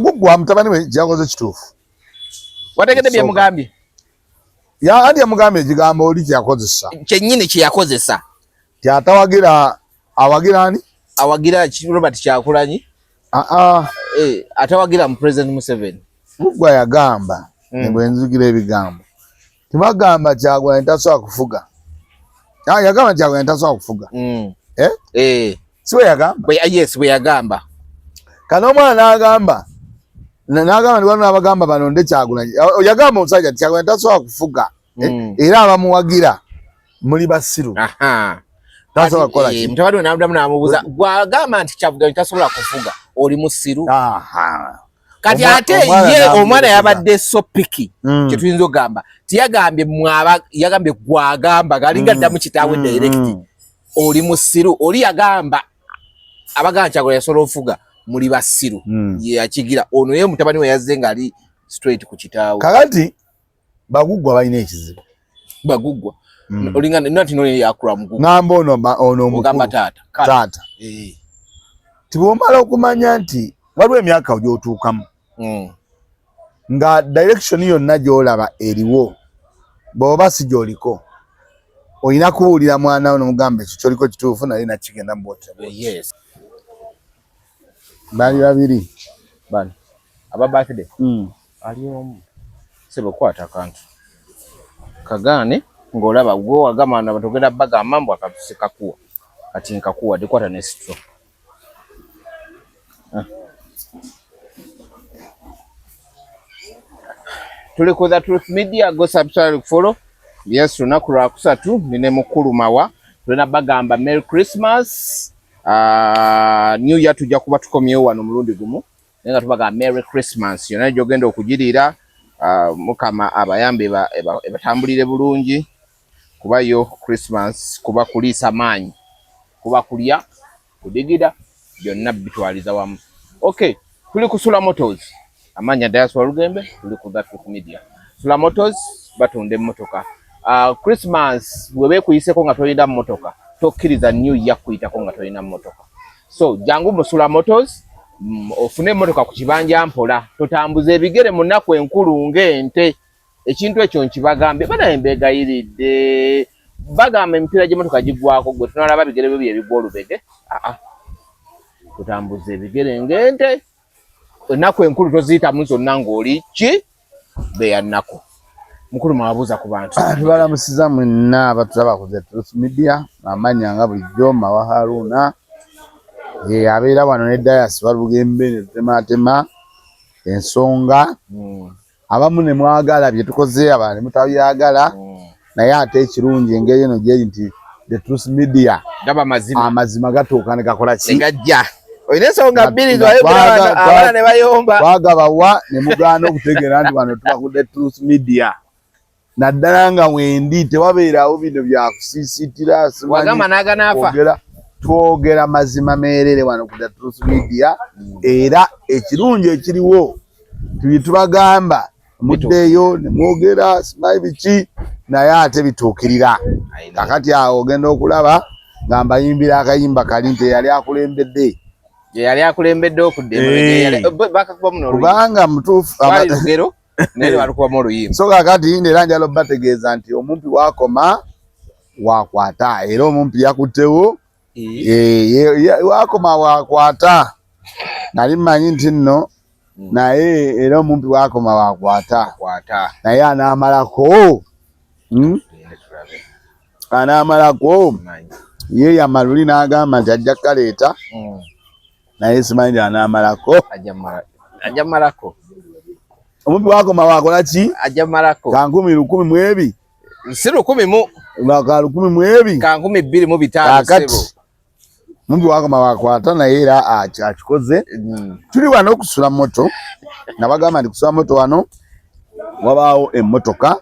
Guggwa mutabani we jakoze kituufu. Wategedde bye mugambye. Ya andi amugambye kigambo oli kyakozesa. Kyennyini kyakozesa. Kyatawagira awagira ani? Awagira Robert Kyagulanyi. Atawagira mu President Museveni. Guggwa yagamba ne bwenzugira ebigambo. Tibagamba Kyagulanyi tasobola kufuga. Yagamba Kyagulanyi tasobola kufuga. Siwe yagamba? Yes, we yagamba. Kano omwana n'agamba ndi wano n'abagamba balonde Kyagulanyi. Yagamba omusajja Kyagulanyi tasobola kufuga. Era abamuwagira muli basiru. Tasobola kukola ki? Mutabani we n'amuddamu n'amubuuza gwagamba nti Kyagulanyi tasobola kufuga oli musiru. Kati ate ye omwana yabadde so piki kye tuyinza okugamba tiyagambye yagambye gwagamba galinga ddamu kitaawe direct oli musiru oli yagamba abagamba Kyagulanyi yasobola ofuga muli basiru yakigira ono ye mutabani we yazze ng'ali straight ku kitaawe. Kakati Baguggwa balina ekizibu. Baguggwa olinga nati no yakula mugugu ngamba ono mugamba taata tibomala okumanya nti waliwo emyaka gy'otuukamu nga direction yonna gy'olaba eriwo bw'oba si gy'oliko olina kubuulira mwana we n'omugamba ekyo ky'oliko kituufu naye nakigenda mu bwotero. Bali babiri bani aba birthday ali omu sebo kwata akantu kagaane ng'olaba gwe wagamana batogera bagamba mbu akatusikakuwa kati nkakuwa dikwata ne stro. Tuli ku The Truth Media, go subscribe, follow. Yes, lunaku lwa kusatu nine mukulu mawa tulina bagamba Merry Christmas. New Year tujja kuba tukomyewo wano mulundi gumu naye nga tubagamba Merry Christmas yonna gy'ogenda okugirira Mukama abayambe ebatambulire bulungi kuba yo Christmas kuba kuliisa maanyi kuba kulya kudigida byonna bitwaliza wamu. Okay, tuli ku Sula Motors amanya Diaspora Lugembe tuli ku The Truth Media. Sula Motors batunda emmotoka. Christmas bwebe kuyiseko nga tolina mmotoka tokkiriza New Year kuyitako nga tolina mmotoka. So jangu mu Sula Motors ofune emmotoka ku kibanja mpola totambuza ebigere mu nnaku enkulu ng'ente ekintu ekyo nkibagambe bana embegayiridde bagamba emipiira gy'emmotoka gigwako gwe tunalaba bigere byo byebigwa olubege totambuza ebigere ng'ente ennaku enkulu toziyitamu zonna ng'oli ki beya nnaku. Mukulu mwabuuza ku bantu tubalamusiza mwenna abatulaba ku The Truth Media amanya nga bulijjo Mawa Haruna abeera wano ne Diaspora Lugembe ne tutematema ensonga abamu ne mwagala bye tukoze abantu ne mutabyagala naye ate ekirungi engeri eno gyeri nti The Truth Media gaba amazima gatuuka ne gakola ki gajja oyina ensonga bbiri abaana ne bayomba twagabawa ne mugaana okutegeera nti wano tuba ku The Truth Media naddala nga wendi tewabeerawo bino byakusiisitira wagamba n'aganaafa twogera mazima meerere wano ku The Truth Media era ekirungi ekiriwo tubagamba muddeeyo ne mwogera simanyi biki naye ate bituukirira. Kakati awo ogenda okulaba nga mbayimbira akayimba kali nti yali akulembedde okudde kubanga mutuufu so kakati era njala bategeeza nti omumpi wakoma wakwata era omumpi yakuttewo wakoma wakwata nali mmanyi nti nno naye era omumpi wakoma wakwata naye anaamalako ye yamaluli n'agamba nti ajja kaleeta naye simanyi nti anaamalako omumpi wakoma wakola ki ka 10,000 si 10 ka 10,000 ka 225 mumpi wakoma wakwata naye era akikoze. Tuli wano okusula moto nabagamba nti kusula moto wano wabaawo emmotoka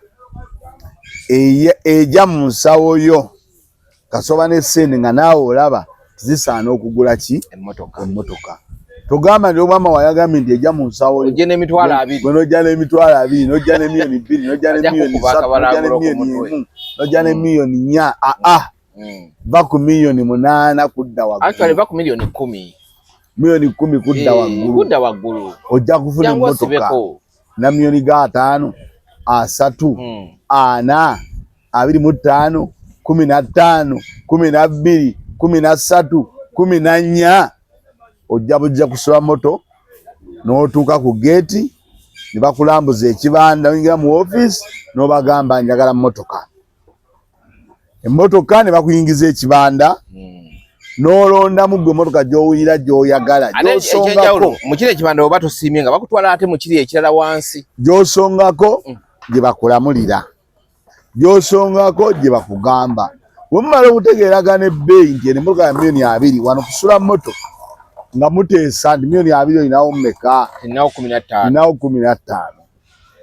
ejja mu nsawo yo kasoba n'essente nga naawe olaba zisaana okugula ki emmotoka togamba nti obwama wayagambye nti ejja mu nsawo ojja n'emitwalo 20 n'ojja n'emitwalo 20 n'ojja ne milioni 2 n'ojja ne milioni 3 n'ojja ne milioni 1 n'ojja ne milioni 4 va ku milioni 8 kudda waggulu. Actually va ku milioni 10 milioni 10 kudda waggulu ojja kufuna emmotoka na milioni 5 3 4 25 15 12 13 14 ojja bujja kusula moto n'otuuka ku geeti ne bakulambuza ekibanda oyingira mu office n'obagamba njagala mmotoka. Emmotoka ne bakuyingiza ekibanda n'olondamu gwe emmotoka gy'owulira gy'oyagala gy'osongako. Mu kiri ekibanda oba tosiimye nga bakutwala ate mu kiri ekirala wansi. Gy'osongako gye bakulamulira, gy'osongako gye bakugamba. Bwe mumala okutegeeragana ebbeeyi nti eno emmotoka ya milioni 2 wano kusula moto nga muteesa nti milioni 2 olinawo mmeka? Olinawo 15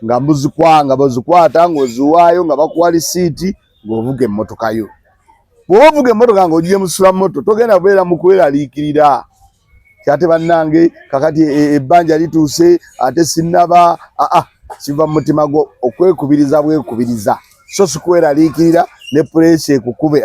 nga muzikwanga bozikwata ng'oziwaayo nga bakuwa lisiiti ng'ovuga emmotoka yo. Bw'oba ovuga emmotoka ng'ogiye musula moto togenda kubeera mu kweraliikirira kyate bannange kakati ebbanja lituuse ate sinnaba kiva mu mutima gwo okwekubiriza bwekubiriza so si kweraliikirira ne puleesi ekukube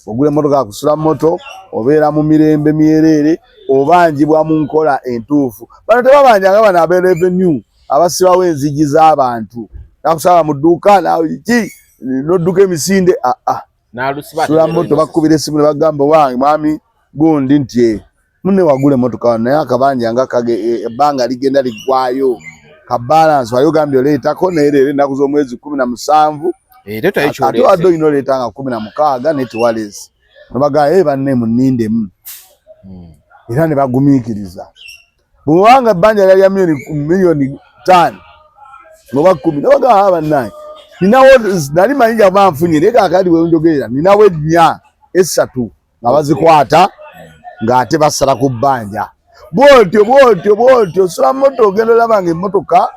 ogula emmotoka kusula moto obeera mu mirembe myereere obanjibwa mu nkola entuufu. Bano tebabanjanga bano abe revenue abasibawo enzigi z'abantu nakusaba mu dduuka nawe ki n'odduka emisinde sula moto bakubira essimu ne bagamba wange mwami gundi nti munne wagula emmotoka wano naye akabanja nga ebbanga ligenda liggwayo ka balance wali ogambye oleetako naye leero ennaku z'omwezi 17 ate wadde olina oleeta nga 16 netiwalesi nobagamba banne munindemu era ne bagumiikiriza. Bwewanga ebbanja lyali ya milioni 5 oba 10 nobagamba bannange ninawo nali manyija banfunye naye kaakati bwe njogerera ninawo 4 3 nga bazikwata ng'ate basala ku bbanja bwotyo osula moto ogenda olabanga emmotoka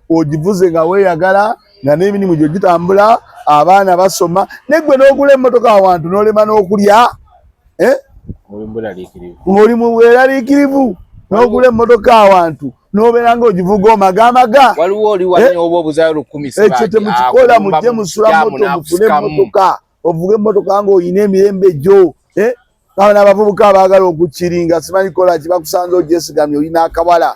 ogivuze nga weeyagala nga n'emirimu gyo gitambula abaana basoma negwe n'ogula emmotoka awantu n'olema n'okulya ng'oli mu bweraliikirivu n'ogula emmotoka awantu n'obeera ng'ogivuga omagamaga ekyo temukikola mujje musula moto mufune emmotoka ovuga emmotoka ng'olina emirembe gyo abaana abavubuka abaagala okukiringa simanyi kola kibakusanza ogyesigamye olina akawala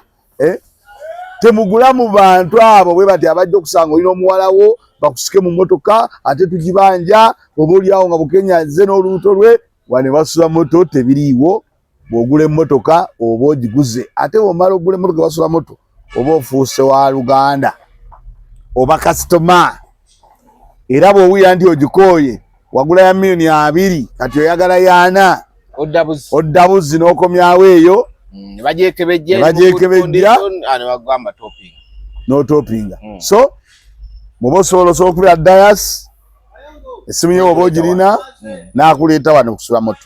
temugula mu bantu abo bwe bati abajja okusanga olina omuwala wo bakusike mu mmotoka ate tugibanja oba oliawo nga bukenyaze n'olubuto lwe wane basula moto tebiriiwo. Bw'ogula emmotoka oba ogiguze ate bw'omala ogula emmotoka basula moto oba ofuuse wa Luganda oba kasitoma era bw'owulira nti ogikooye wagula ya milioni 2 kati oyagala yana oddabuzi n'okomyawo eyo bagyekebejja n'otopinga. So muba osobola okubira dayas essimu yo oba ogirina n'akuleeta wano kusula moto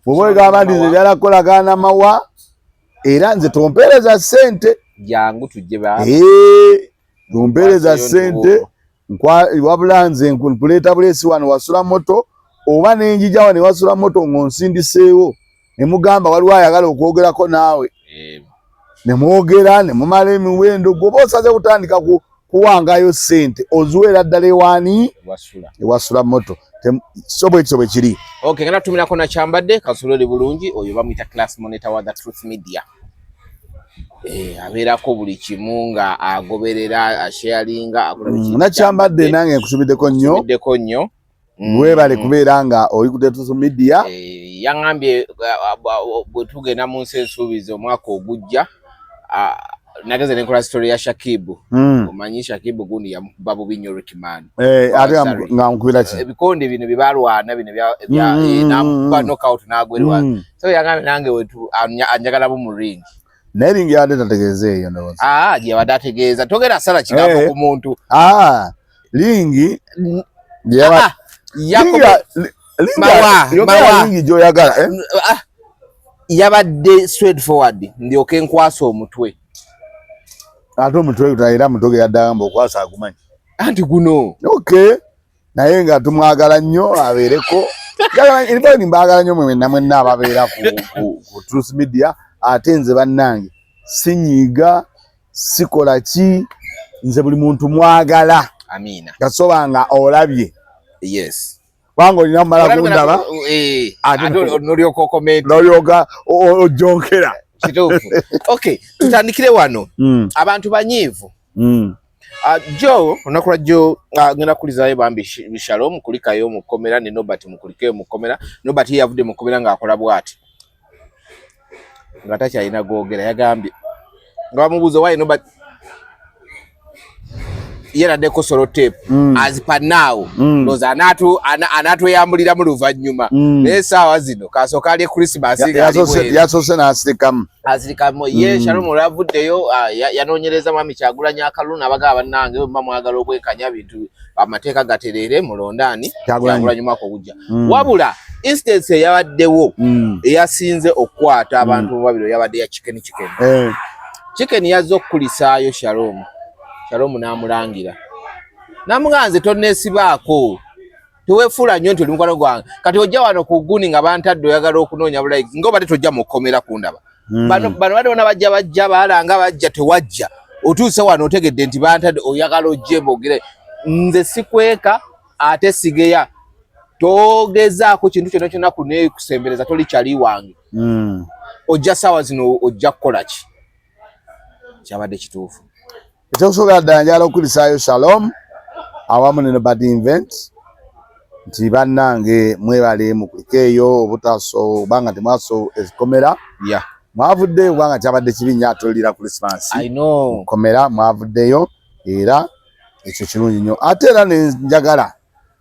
bw'oba ogamba nti nze njala kukolagana mawa era nze tompeereza ssente tompeereza ssente wabula nze nkuleeta buleesi wano wasula moto oba nenjija wano wasula moto ng'onsindiseewo ne mugamba waliwo ayagala okwogerako naawe ne mwogera ne mumala emiwendo gwoba osaze kutandika kuwangayo ssente oziweera ddala ewaani ewasula moto so bwekityo bwe kiri. Ngenda tutumirako nakyambadde kasuloli bulungi oyo bamuyita class monitor wa The Truth Media. Abeerako buli kimu nga agoberera asharinga nakyambadde nange nkusubiddeko nnyo webale kubeera nga oli ku The Truth Media. Yaŋŋambye bwe tugenda mu nsi ensuubizi omwaka ogujja nageze nekola story ya Shakibu. Omanyi Shakibu gundi yamukuba bubi nnyo Rickman. Ate nga mukubira ki ebikonde bino bye balwana bino bya namukuba knockout n'agwerwa. So yaŋŋambye nange wetu anjagala mu ring. Naye ringi yabadde tategeeza eyo ndowooza. Gye yabadde ategeeza togera sala kigambo ku muntu. Ringi ringi gy'oyagala yabadde straight forward ndyoke nkwasa omutwe ate omutwe era mutoge yaddagamba okwasa agumanyi anti guno naye nga tumwagala nnyo abeereko mbaagala nnyo mwenna ababeera ku Truth Media ate nze bannange sinyiiga sikola ki nze buli muntu mwagala amina gasobanga olabye wango olina mala kundaba nolyoka comment nolyoka ojonkera kituufu. Okay, tutandikire wano. Abantu banyiivu. Joe onakula Joe ngenda kulizayo bambi Shalom kulikayo mukomera ne Nobert mukulikeyo mukomera. Nobert yavudde mukomera ng'akola bwati ngata kyalina googera yagambye nga bamubuuza wayi Nobert yera deko solo tape as per now ndoza anatu yambulira mu luvanyuma naye saawa zino kasooka ali Christmas yasose n'asirikamu ye Shalom olavuddeyo yanoonyereza mwami Kyagulanyi akalulu n'abagaba bannange bwe mwagala obwenkanya bintu amateeka gaterere mulondaani Kyagulanyi mwaka ogujja wabula instance eyabaddewo eyasinze okukwata abantu babiri yabadde ya chicken yazze okukulisaayo Shalom n'amulangira namuganze tonneesibaako teweefuula nnyo nti oli mukwano gwange kati ojja wano ku guni nga bantadde oyagala okunoonya bulayizi ng'obadde tojja mu kkomera kundaba bano badde bona bajja baalanga bajja tewajja otuuse wano otegedde nti bantadde oyagala ojje boogere nze sikweka ate sigeya togezaako kintu kyonna kyonna kuneekusembereza toli kyali wange ojja ssaawa zino ojja kukola ki kyabadde kituufu ekyokusooka ddala njagala okulisaayo Shalom awamu ne Nobert Invent nti bannange mwebale mukulikeeyo obanga temwaso ezikomera mwavuddeyo kubanga kyabadde kibi nnyo atolira Christmas mukomera mwavuddeyo era ekyo kirungi nnyo ate era nenjagala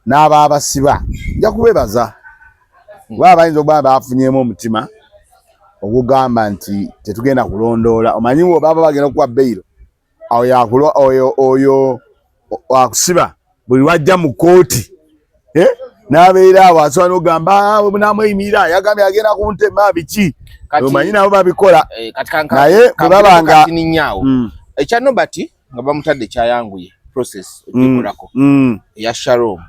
n'abaabasiba nja kubebaza kuba bayinza okuba bafunyeemu omutima ogugamba nti tetugenda kulondoola omanyi baba bagenda okuwa beyiro oyo akusiba buli wajja mu kooti n'abeera awo asobola n'ogamba namweyimirira yagambye agenda kuntema biki omanyi nabo babikola naye bwe babanga ekya Nobert nga bamutadde kyayanguye process ogikolako eya Shalom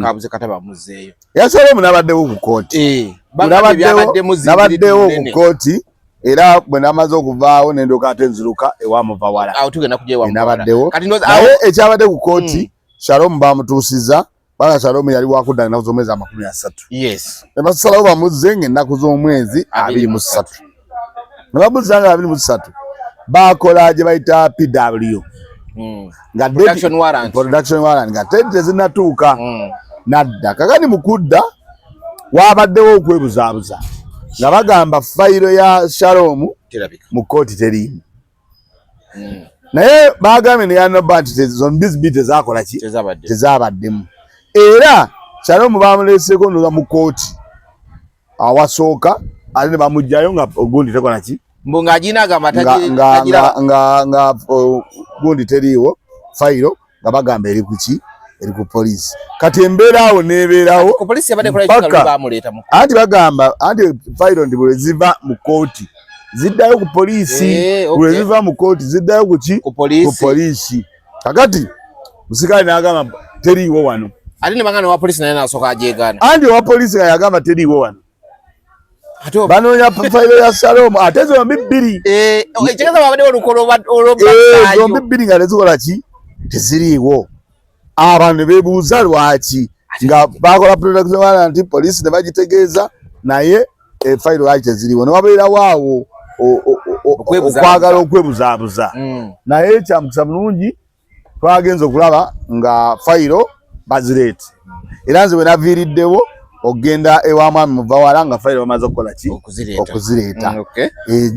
kabuze kata bamuzzeeyo eya Shalom n'abaddewo ku kooti n'abaddewo ku kooti era bwe namaze okuvaawo nendoka ate nziruka ewamuva wala awo tugenda kujja ewamuva nabaddewo naye ekyabadde ku kooti Shalom bamutuusizza banga Shalom yali wakudda ennaku z'omwezi 30 ne basalawo bamuzze ng'ennaku z'omwezi 23 ne bamuzza nga 23 bakola gye bayita PW nga production warrant nga tezinatuuka nadda kakati mu kudda wabaddewo okwebuzaabuza nga bagamba fayiro ya Shalom mu kooti teriimu naye bagambye ne ya Nobert zombi tezakola ki tezabaddemu era Shalom bamuleeseko noza mu kooti awasooka ate ne bamugjayo nga ogundi tekola ki nga gundi teriiwo fayiro nga bagamba eri kuki eri ku poliisi kati embeera awo nebeerawo anti bagamba anti fayiro ndi bwe ziva mu kooti ziddayo ku poliisi bwe ziva mu kooti ziddayo kuki ku poliisi kakati musikali n'agamba teriiwo wano ate ne bangana wa poliisi naye n'asooka ajeegaana anti owa poliisi nga yagamba teriiwo wano banoonya fayiro ya Shalom ate zombi bbiri zombi bbiri nga tezikola ki teziriiwo abantu ne beebuuza lwaki nga bakola production warrant poliisi ne bagitegeeza naye fayiro lwaki teziriiwo ne wabeerawo awo okwagala okwebuzaabuza naye kyamukisa bulungi twagenza okulaba nga fayiro bazireete era nze bwe naviiriddewo ogenda ewa mwami muvawala nga fayiro bamaze okukola ki okuzireeta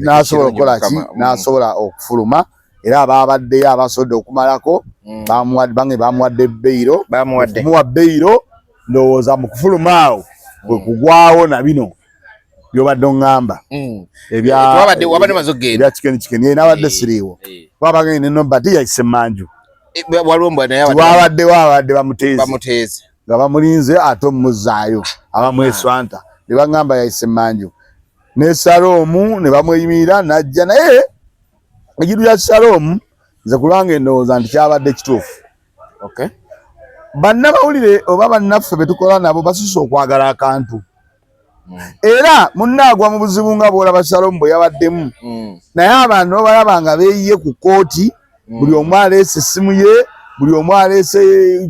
n'asobola okukola ki n'asobola okufuluma era ababaddeyo abasobodde okumalako bamuwadde beyiro kumuwa beyiro ndowooza mu kufuluma awo bwe kugwawo na bino byobadde oŋŋamba ebya kikeni n'abadde siriiwo babagende ne Nobert yayise manju wabadde bamuteeze nga bamulinze ate omumuzzaayo abamweswanta ne baŋŋamba yayise manju ne Shalom ne bamweyimirira najja naye ekiru kya Shalom nze kulwange endowooza nti kyabadde kituufu bannamawulire oba bannaffe betukola nabo basusse okwagala akantu era munnaagwa mu buzibu nga bwolaba Shalom bwe yabaddemu naye abantu obalaba nga beeyiye ku kooti buli omu aleese essimu ye buli omu aleese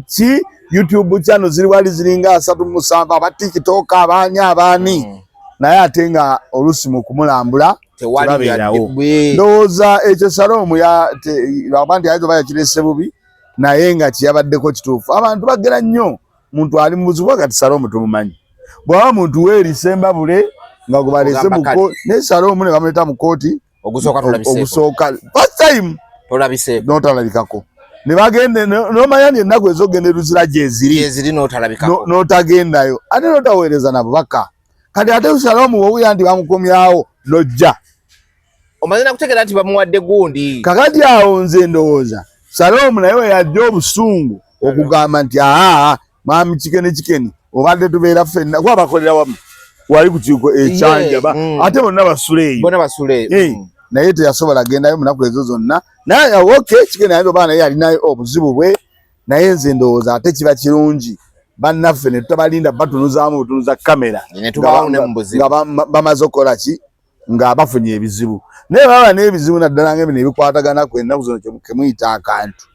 ki YouTube channel ziri wali ziringa 3 aba TikTok abani naye ate nga olusi mu kumulambula tewabeerawo. Ndowooza ekyo Salome abantu ayinza oba yakirese bubi naye nga kiyabaddeko kituufu. Abantu bagera nnyo muntu ali mu buzibu kati Salome tumumanyi. Bw'aba muntu weerisemba bule nga gubalese mu kooti ne Salome ne bamuleta mu kooti ogusooka first time n'otalabikako. Ne bagende n'omanya nti ennaku ez'ogenda eruzira gyeziri n'otagendayo ate n'otaweereza na bubaka. Kati ate Salome wowuya nti bamukomyawo n'ojja. Omaze nakutegeera nti bamuwadde gundi. Kakati awo nze ndowooza Salome naye we yajja obusungu okugamba nti mwami Kikeni obadde tubeera ffenna kuba bakolera wamu wali ku kiiko ekyanja ate bonna basuleeyo. Naye teyasobola gendayo munaku ezo zonna. Naye okay Kikeni ayinza oba naye alinayo obuzibu bwe naye nze ndowooza ate kiba kirungi bannaffe ne tutabalinda batunuzaamu butunuza kamera nga bamaze okukola ki nga bafunye ebizibu. Naye baba n'ebizibu naddala ng'ebino ebikwataganaku ennaku zino kemuyita akantu.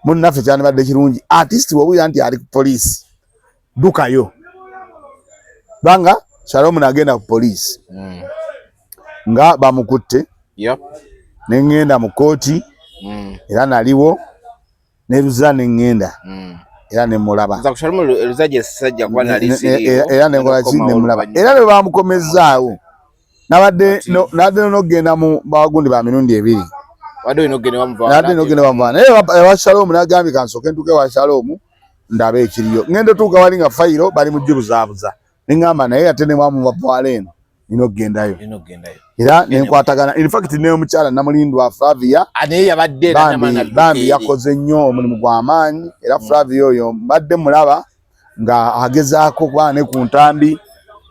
Munnaffe kyandibadde kirungi artist bw'obuya nti ali ku poliisi dukayo. Banga Salome nagenda ku poliisi nga bamukutte ne ngenda mu kooti era naliwo n'eruzira ne ngenda era ne mulaba era ne ngola ki ne mulaba era ne bamukomezzaawo nabadde n'ogenda mu bagundi ba mirundi 2 nabadde n'ogenda bamuvana naye ewa Salome nagambye kansooke ntuuke ewa Salome ndabe ekiriyo. Ngenda tuuka wali nga fayiro bali mu gibuzaabuza ne ngamba naye ate ne mwamu bavaala eno nina okugendayo era nenkwatagana. In fact ne omukyala Namulindwa Flavia bambi yakoze nnyo omulimu gw'amaanyi era Flavia oyo mbadde mulaba nga agezaako kuba ne ku ntambi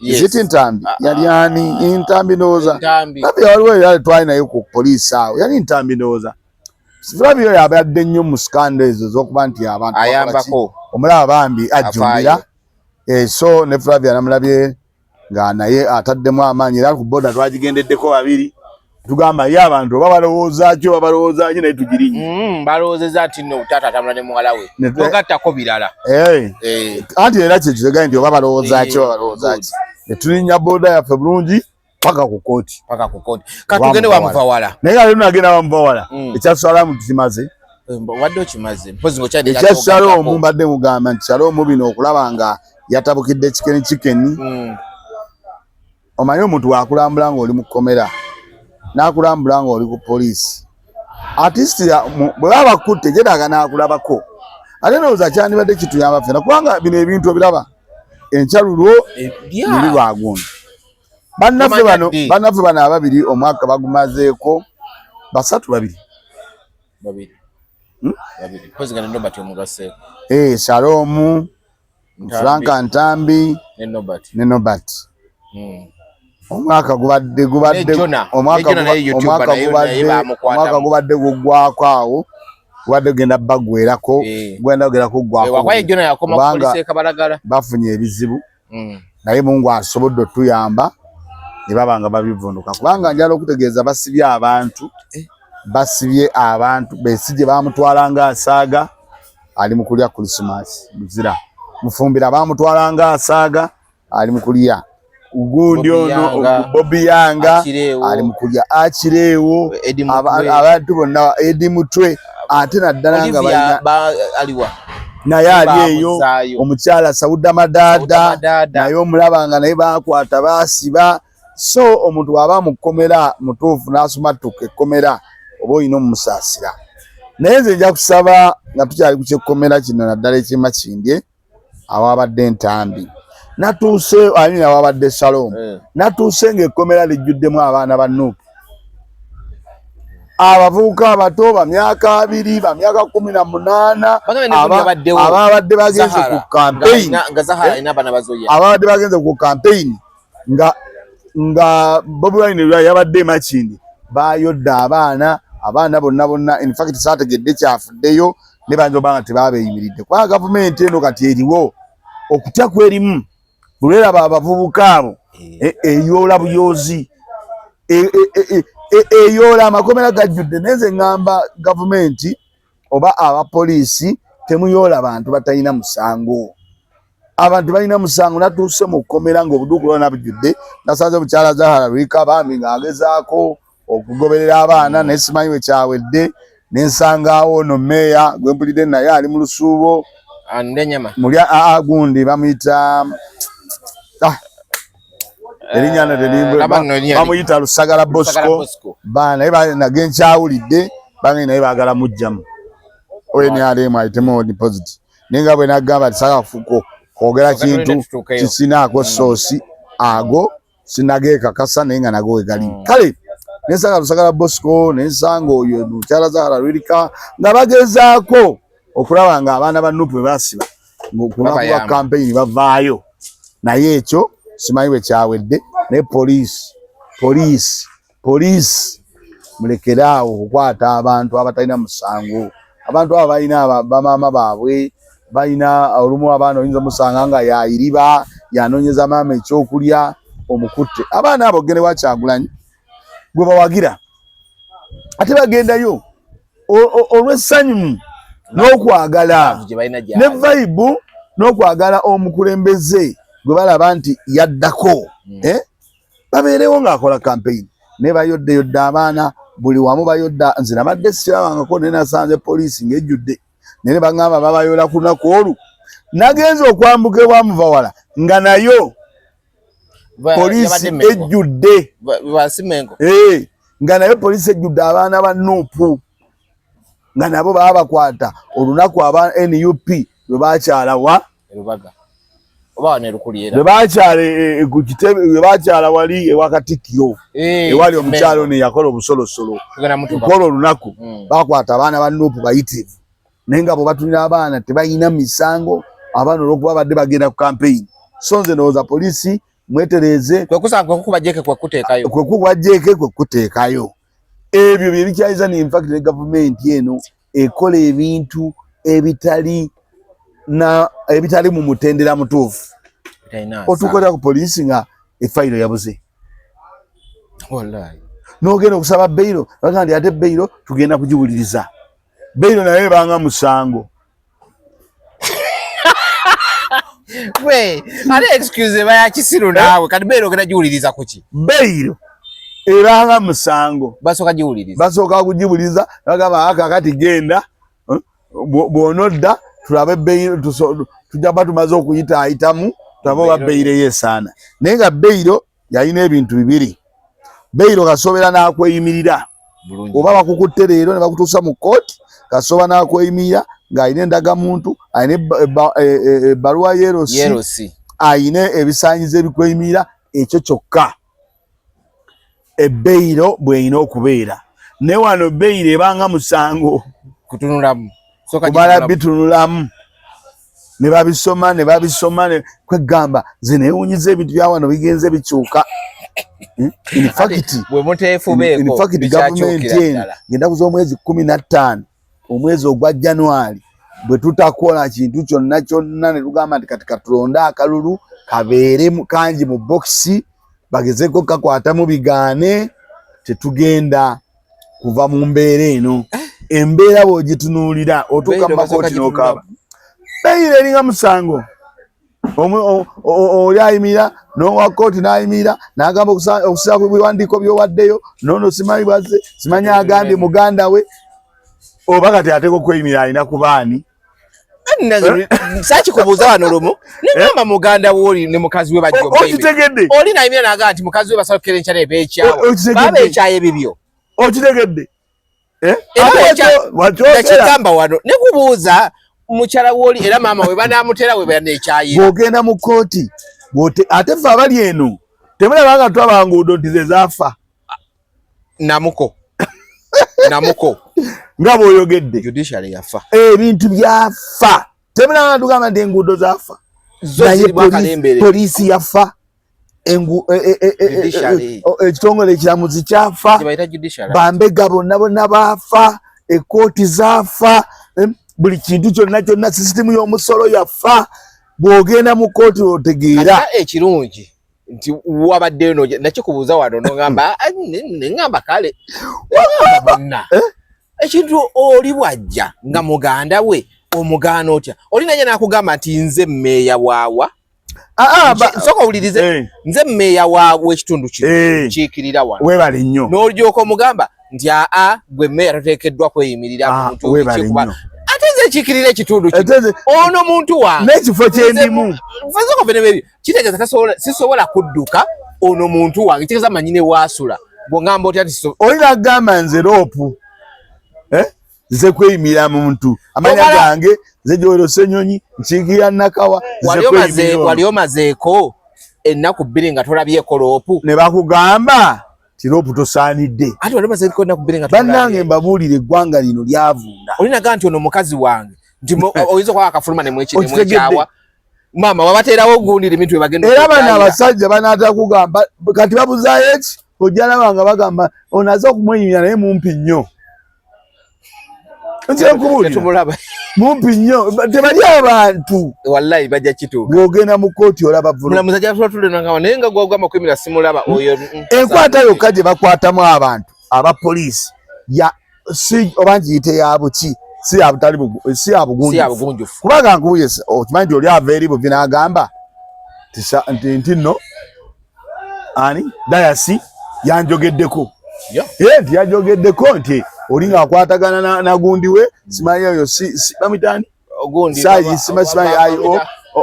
ziti ntambi yali ani ntambi ndowooza Flavia waliwo era twali naye ku poliisi awo yali ntambi ndowooza Flavia oyo abadde nnyo mu scandal ezo z'okuba nti abantu ayambako omulaba bambi ajjumbira so ne Flavia namulabye nga naye ataddemu amaanyi era ku boda twagigendeddeko babiri tugamba ye abantu oba balowooza ki oba balowooza ki naye tugirinye balowoozezza nti nno taata atambula ne muwala we togattako birala anti era kyekiteganya nti oba balowooza ki oba balowooza ki ne tulinnya boda yaffe bulungi paka ku kooti katugende wamuvawala naye nga lero nagenda wamuvawala ekya Salome tukimaze wadde okimaze mpozi ngokyadde ekya Salome mbadde mugamba nti Salome bino okulaba nga yatabukidde Kikeni omanyi omuntu wakulambula ng'oli mu kkomera n'akulambula ng'oli ku poliisi artist bwe baba bakutte gyetaaga n'akulabako ate ndowooza kyandibadde kituyamba ffena kubanga bino ebintu obiraba enkyalulo luli lwagundi. Bannaffe bano ababiri omwaka bagumazeeko 3 Salome Franka Ntambi ne Nobert. Omwaka gubadde gugwako awo gubadde genda bagwerako bafunye ebizibu naye Mungu asobodde otuyamba ne baba nga babivunduka kubanga njala okutegeeza basibye abantu Besigye bamutwala nga asaaga ali mu kulya Christmas muzira Mufumbira bamutwala nga asaaga ali mu kulya ugundi ono Bobby Yanga ali mu kulya akireewo abantu bonna Edi Mutwe ate naddala nga aliwa naye ali eyo omukyala Sauda Madada naye omulaba nga naye bakwata basiba. So omuntu waba mukomera mutuufu n'asumatuka ekkomera oba olina omumusaasira. Naye nze nja kusaba nga tukyali ku kyekomera kino naddala ekirima kindye awabadde Ntambi natuuse ani awabadde Salome natuuse ng'ekkomera lijjuddemu abaana ba Nuupu abavubuka abato ba myaka 2 ba myaka 18 ababadde bagenze ku campaign ababadde bagenze ku campaign nga Bobi Wine yabadde Makindi bayodda abaana bonna in fact saategedde kyafuddeyo ne banjo banga tebabeyimiridde kwa gavumenti eno kati eriwo okutya kwerimu bulera babavubuka abo eyola buyozi eyola amakomera gajjudde. Nenze ngamba gavumenti oba abapoliisi temuyola abantu batalina musango. Abantu balina musango natuuse mu kkomera ng'obuduuku lwona bujjudde. Nasanze mukyala Zahara Lwika Bambi ng'agezaako okugoberera abaana naye simanyi bwe kyawedde. Ne nsangaawo ono mmeeya gwe mpulidde naye ali mu lusuubo. Muli gundi bamuyita erinnya bamuyita Lusagala Bosco. Naye nage nkyawulidde bange naye baagala mujjamu. Oyo ni alemu ayitemu deposit. Naye nga bwe nagamba tisakafuko kwogera kintu kisinaako soosi ago sinageekakasa naye nga nago wegali. Kale nensanga Lusagala Bosco nensanga oyo mukyala Zahara Lwika nga bagezaako okulaba nga abaana ba Nuupu basiba ng'okunaku lwa campaign bavaayo. Naye ekyo simanyi bwe kyawedde. Ne poliisi mulekeraawo okukwata abantu abatalina musango. Abantu abo balina bamaama baabwe, balina olumu abaana oyinza musanga nga yayiriba yanoonyeza maama ekyokulya omukutte. Abaana abo gende wa Kyagulanyi gwe bawagira ate bagendayo olw'essanyu n'okwagala ne vibe n'okwagala omukulembeze gwe balaba nti yaddako babeerewo ng'akola campaign. Ne bayoddeyodda abaana buli wamu bayodda. Nze nabadde sirabangako naye nasanze poliisi ng'ejjudde. Naye baŋŋamba babayola ku lunaku olu. Nagenze okwambuka eBwamuvawala nga nayo poliisi ejjudde. Nga nayo poliisi ejjudde abaana ba Nuupu nga nabo baba bakwata olunaku aba NUP lwe bakyala wa lwe bakyala wali ewakatikkiro ewali omukyalo ne yakola obusolosolo kola olunaku bakwata abaana ba Nuupu bayitivu. Naye nga bwe batunira abaana tebalina misango abaana olw'okuba badde bagenda ku campaign. So nze ndowooza poliisi mwetereeze kwekuba jeke kwekuteekayo. Ebyo bye bikyayiza ne infact ne gavumenti eno ekola ebintu ebitali mu mutendera mutuufu. Otukolera ku poliisi nga efayiro yabuze. N'ogenda okusaba beyiro baga nti ate beyiro tugenda kugiwuliriza. Beyiro naye banga musango. Ate excuse baya kisiru naawe kati beyiro ogenda giwuliriza kuki? Beyiro ebanga musango. Basooka kugiwuliriza bagamba akakati genda bw'onodda tulabe beyiro tujja tumaze okuyitaayitamu tulabe oba beyiro yeesaana. Naye nga beyiro yalina ebintu bibiri. Beyiro kasoobera n'akweyimirira oba bakukutte leero ne bakutuusa mu kooti kasoba n'akweyimirira ng'alina endagamuntu alina ebbaluwa yeerosi alina ebisaanyizo ebikweyimirira. Ekyo kyokka ebeyiro bw'erina okubeera. Ne wano beyiro ebanga musango kumala bitunulamu ne babisoma kwegamba ze neewunyiza ebintu bya wano bigenze bikyuka. In fact gavumenti eno ng'ennaku z'omwezi 15 omwezi ogwa January bwe tutakola kintu kyonna ne tugamba nti kati katulonde akalulu kabeere kangi mu bokisi bagezeko kakwatamu bigaane tetugenda kuva mu mbeera eno. Embeera bw'ogitunuulira otuuka mu makooti n'okaaba. Beyiro eringa musango. Oli ayimira n'owa kooti n'ayimira n'agamba okusira ku biwandiiko by'owaddeyo noono simanyi bwazze simanyi agambye muganda we oba kati ateeka okweyimira alina ku baani. Saakikubuuza wano lumu negamba muganda we oli ne mukazi we bajja okitegedde oli nayimira n'agamba nti mukazi we basala kukerenca n'ebeekyawo baba ekyayo ebibyo okitegedde ekigamba wano ne kubuuza mukyala w'oli era maama we banaamutera we baneekyayira. Bw'ogenda mu kooti ate ffe abali eno temulaba nga twaba nguudo nti ze zaafa. Namuko nga bw'oyogedde judiciary yafa ebintu byafa. Temulaba nga tugamba nti enguudo zaafa. Naye poliisi yafa. Ekitongole ekiramuzi kyafa. Bambega bonna baafa. Ekooti zaafa. Buli kintu kyonna sisitimu y'omusolo yafa. Bw'ogenda mu kooti otegeera ekirungi nti wabaddeyo nakikubuuza wano nogamba neŋŋamba kale bonna ekintu oli bwajja nga muganda we omugano otya oli naye nakugamba nti nze mmeeya waawa soka owulirize nze mmeeya waawe ekitundu kino kiikirira wano weebale nnyo n'olyoka omugamba nti gwe mmeeya toteekeddwa kweyimirira ku muntu kikuba ate nze kiikirira ekitundu kino ono muntu wange n'ekifo kyendimu kitegeeza sisobola kudduka ono muntu wange kitegeeza manyine waasula bw'ongamba otya olina kugamba nze roopu nze kweyimira muntu amanya gange nze Joero Ssenyonyi nkiikirira Nakawa wali omazeeko ennaku 2 nga tolabyeko roopu ne bakugamba ti roopu tosaanidde ate wali omazeeko ennaku 2 nga bannange mbabuulire eggwanga lino lyavunda olinaga nti ono mukazi wange nti oyinza okuba akafuluma nemwekyawa maama wabateerawo gundi limintu webagenda era bano abasajja banaata kugamba kati babuzaayo eki ojja labanga bagamba ono aza okumwenyumya naye mumpi nnyo mumpi nnyo tebali abantu wallahi bajja kituuka bw'ogenda mu kooti olaba naye nga gwagamba kwemira simulaba oyo enkwata yokka gye bakwatamu abantu abapoliisi oba ngiyite yabuki si ya bugunjufu kubanga nkubuye okimanyi nti oli ava eri buvi n'agamba nti nno ani dayasi yanjogeddeko nti yanjogeddeko nti oli ng'akwatagana na gundi we simanyi oyo bamitani sayi simanyi io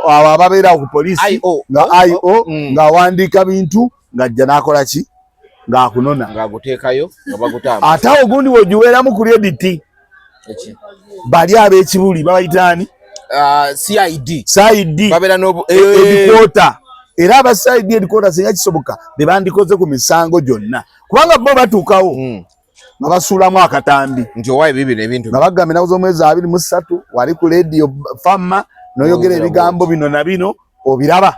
abo ababeerawo ku poliisi nga io ng'awandiika bintu ng'ajja n'akola ki ng'akunona ng'aguteekayo nga bagutamba ate awo gundi wegiweeramu ku rediti bali ab'ekibuli babayitaani CID babeera edikota era aba CID edikota singa kisoboka be bandikoze ku misango gyonna kubanga bo batuukawo nga basuulamu akatambi nti owaayo bibino ebintu nga bagamba ennaku z'omwezi 23 wali ku rediyo Fama n'oyogera ebigambo bino na bino obiraba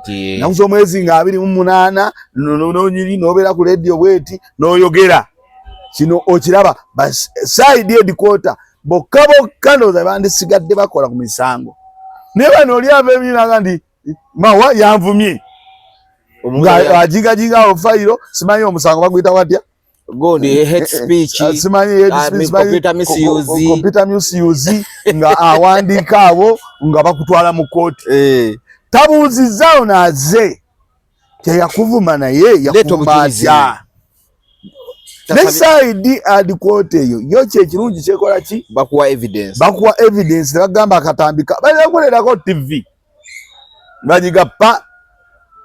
ennaku z'omwezi nga 28 n'onyiri n'obeera ku rediyo bweti n'oyogera kino okiraba CID edikota bokka ndowooza bandisigadde bakola ku misango naye bano oli ava ebinaga nti mawa yanvumye ng'ajigajigawo fayiro simanyi omusango baguyita watya gondi hate speech simanyi computer misuse nga awandiika abo nga bakutwala mu kooti tabuuzizaawo naaze kyeyakuvuma naye yakuvuma atya ne CID adikota eyo yo kyekirungi kyekola ki bakuwa evidence nebagamba akatambika bakolerako TV bagiga pa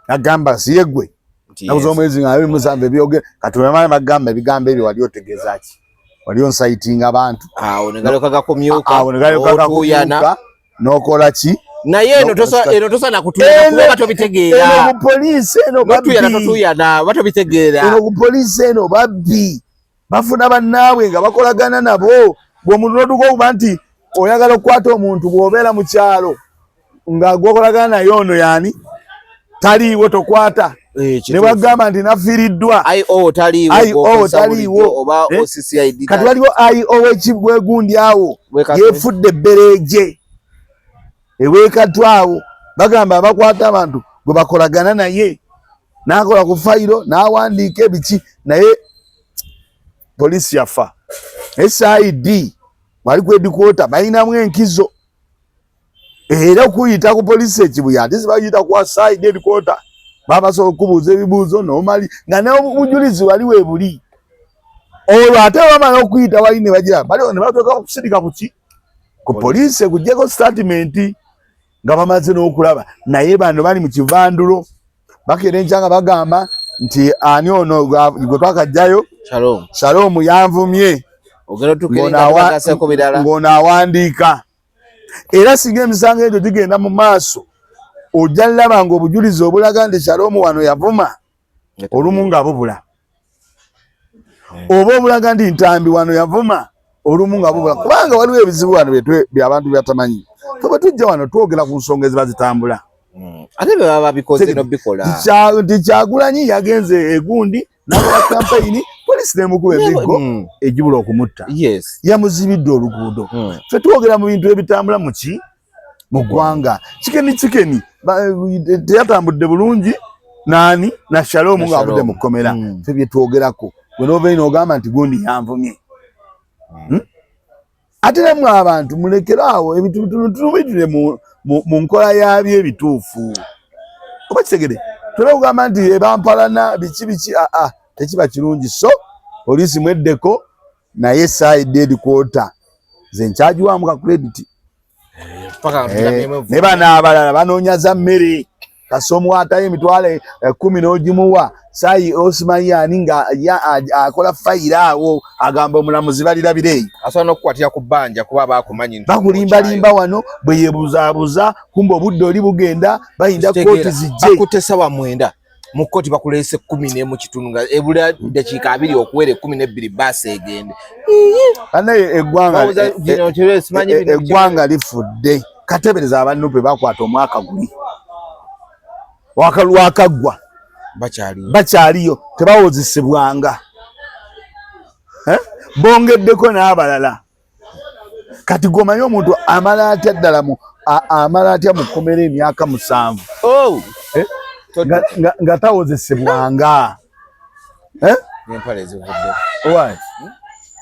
agamba siyegwe nakuza omwezi nga 27 ebyogera kati wemanya bagamba ebigambo ebyo wali otegeeza ki wali onsaitinga abantu awo negalokaga kumyuka n'okola ki naye eno tosana kutuyana kuba tobitegeera eno ku poliisi eno batobitegeera ku poliisi eno babbi bafuna bannaabwe nga bakolagana nabo bw'omuntu n'otuka okuba nti oyagala okukwata omuntu bw'obeera mu kyalo nga gwokolagana naye ono yani taliiwo tokwata ne bagamba nti nafiiriddwa taliiwo kati waliwo IO w'egundi awo yeefudde ebbereegye ewekatwawo bagamba bakwata abantu gwe bakolagana naye n'akola ku fayiro n'awandiika ebiki naye poliisi yafa SID wali ku edikota balinamu enkizo era okuyita ku poliisi ekibuya ate sibayita ku CID edikota babasobola okubuuza ebibuuzo nomali nga n'obujulizi wali weebuli olwo ate bamala okuyita wali ne bagira ne batuuka kusirika kuki ku poliisi ekuggyeko statement nga bamaze n'okulaba naye bano bali mu kivandulo bakeera enkya nga bagamba nti ani ono gwe twakajjayo Shalom yanvumye ng'ono awandiika era singa emisango egyo gigenda mu maaso ojja laba nga obujulizi obulaga nti Shalom wano yavuma olumu nga bubula oba obulaga nti Ntambi wano yavuma olumu nga bubula kubanga waliwo ebizibu wano by'abantu byatamanyi bwe tujja wano twogera ku nsonga eziba zitambula ate bwe baba bikoze n'obikola nti Kyagulanyi yagenze egundi n'akola kampeyini poliisi n'emukuba emiggo egibula okumutta yamuzibidde oluguudo ffe twogera mu bintu ebitambula mu ggwanga Chicken teyatambudde bulungi naani na Shalom ng'avudde mu kkomera ffe bye twogerako bwe n'obeera n'ogamba nti gundi yanvumye ate namwe abantu mulekerawo ebintu tunubitire mu nkola yabyo ebituufu oba kisegere tule kugamba nti ebampalana biki tekiba kirungi so poliisi mweddeko naye side headquarter ze nkyagiwamu ka credit ne bana abalala banoonya za mmere kasomwatayo emitwalo 10 n'ogimuwa sayi osimanyi ani nga akola fayiro awo agamba omulamuzi balirabireeyo asobola n'okukwatira ku bbanja kuba bakumanyi bakulimbalimba wano bwe yeebuzaabuza kumba obudde oli bugenda bayinda kooti zijje bakutesa wa mwenda mu kooti bakuleese 11 mu kitundu nga ebula dakiika 2 okuwera 12 baasi egende anaye eggwanga lifudde katebereza abannupe bakwata omwaka guli wakalwakaggwa bakyaliyo tebawozesebwanga bongeddeko n'abalala kati gomanyi omuntu amala atya ddala amala atya mu kkomera emyaka 7 nga tawozesebwanga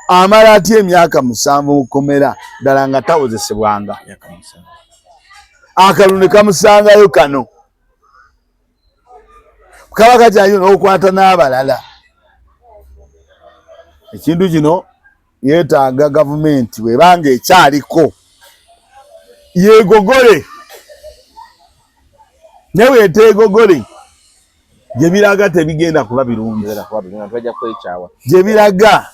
amala atya emyaka 7 mu kkomera ddala nga tawozesebwanga akalulu kamusangayo kano kabaka kyayo n'okwata n'abalala ekintu kino yeetaaga gavumenti webanga ekyaliko yeegogole ne weeteegogole gye biraga tebigenda kuba birungi gye biraga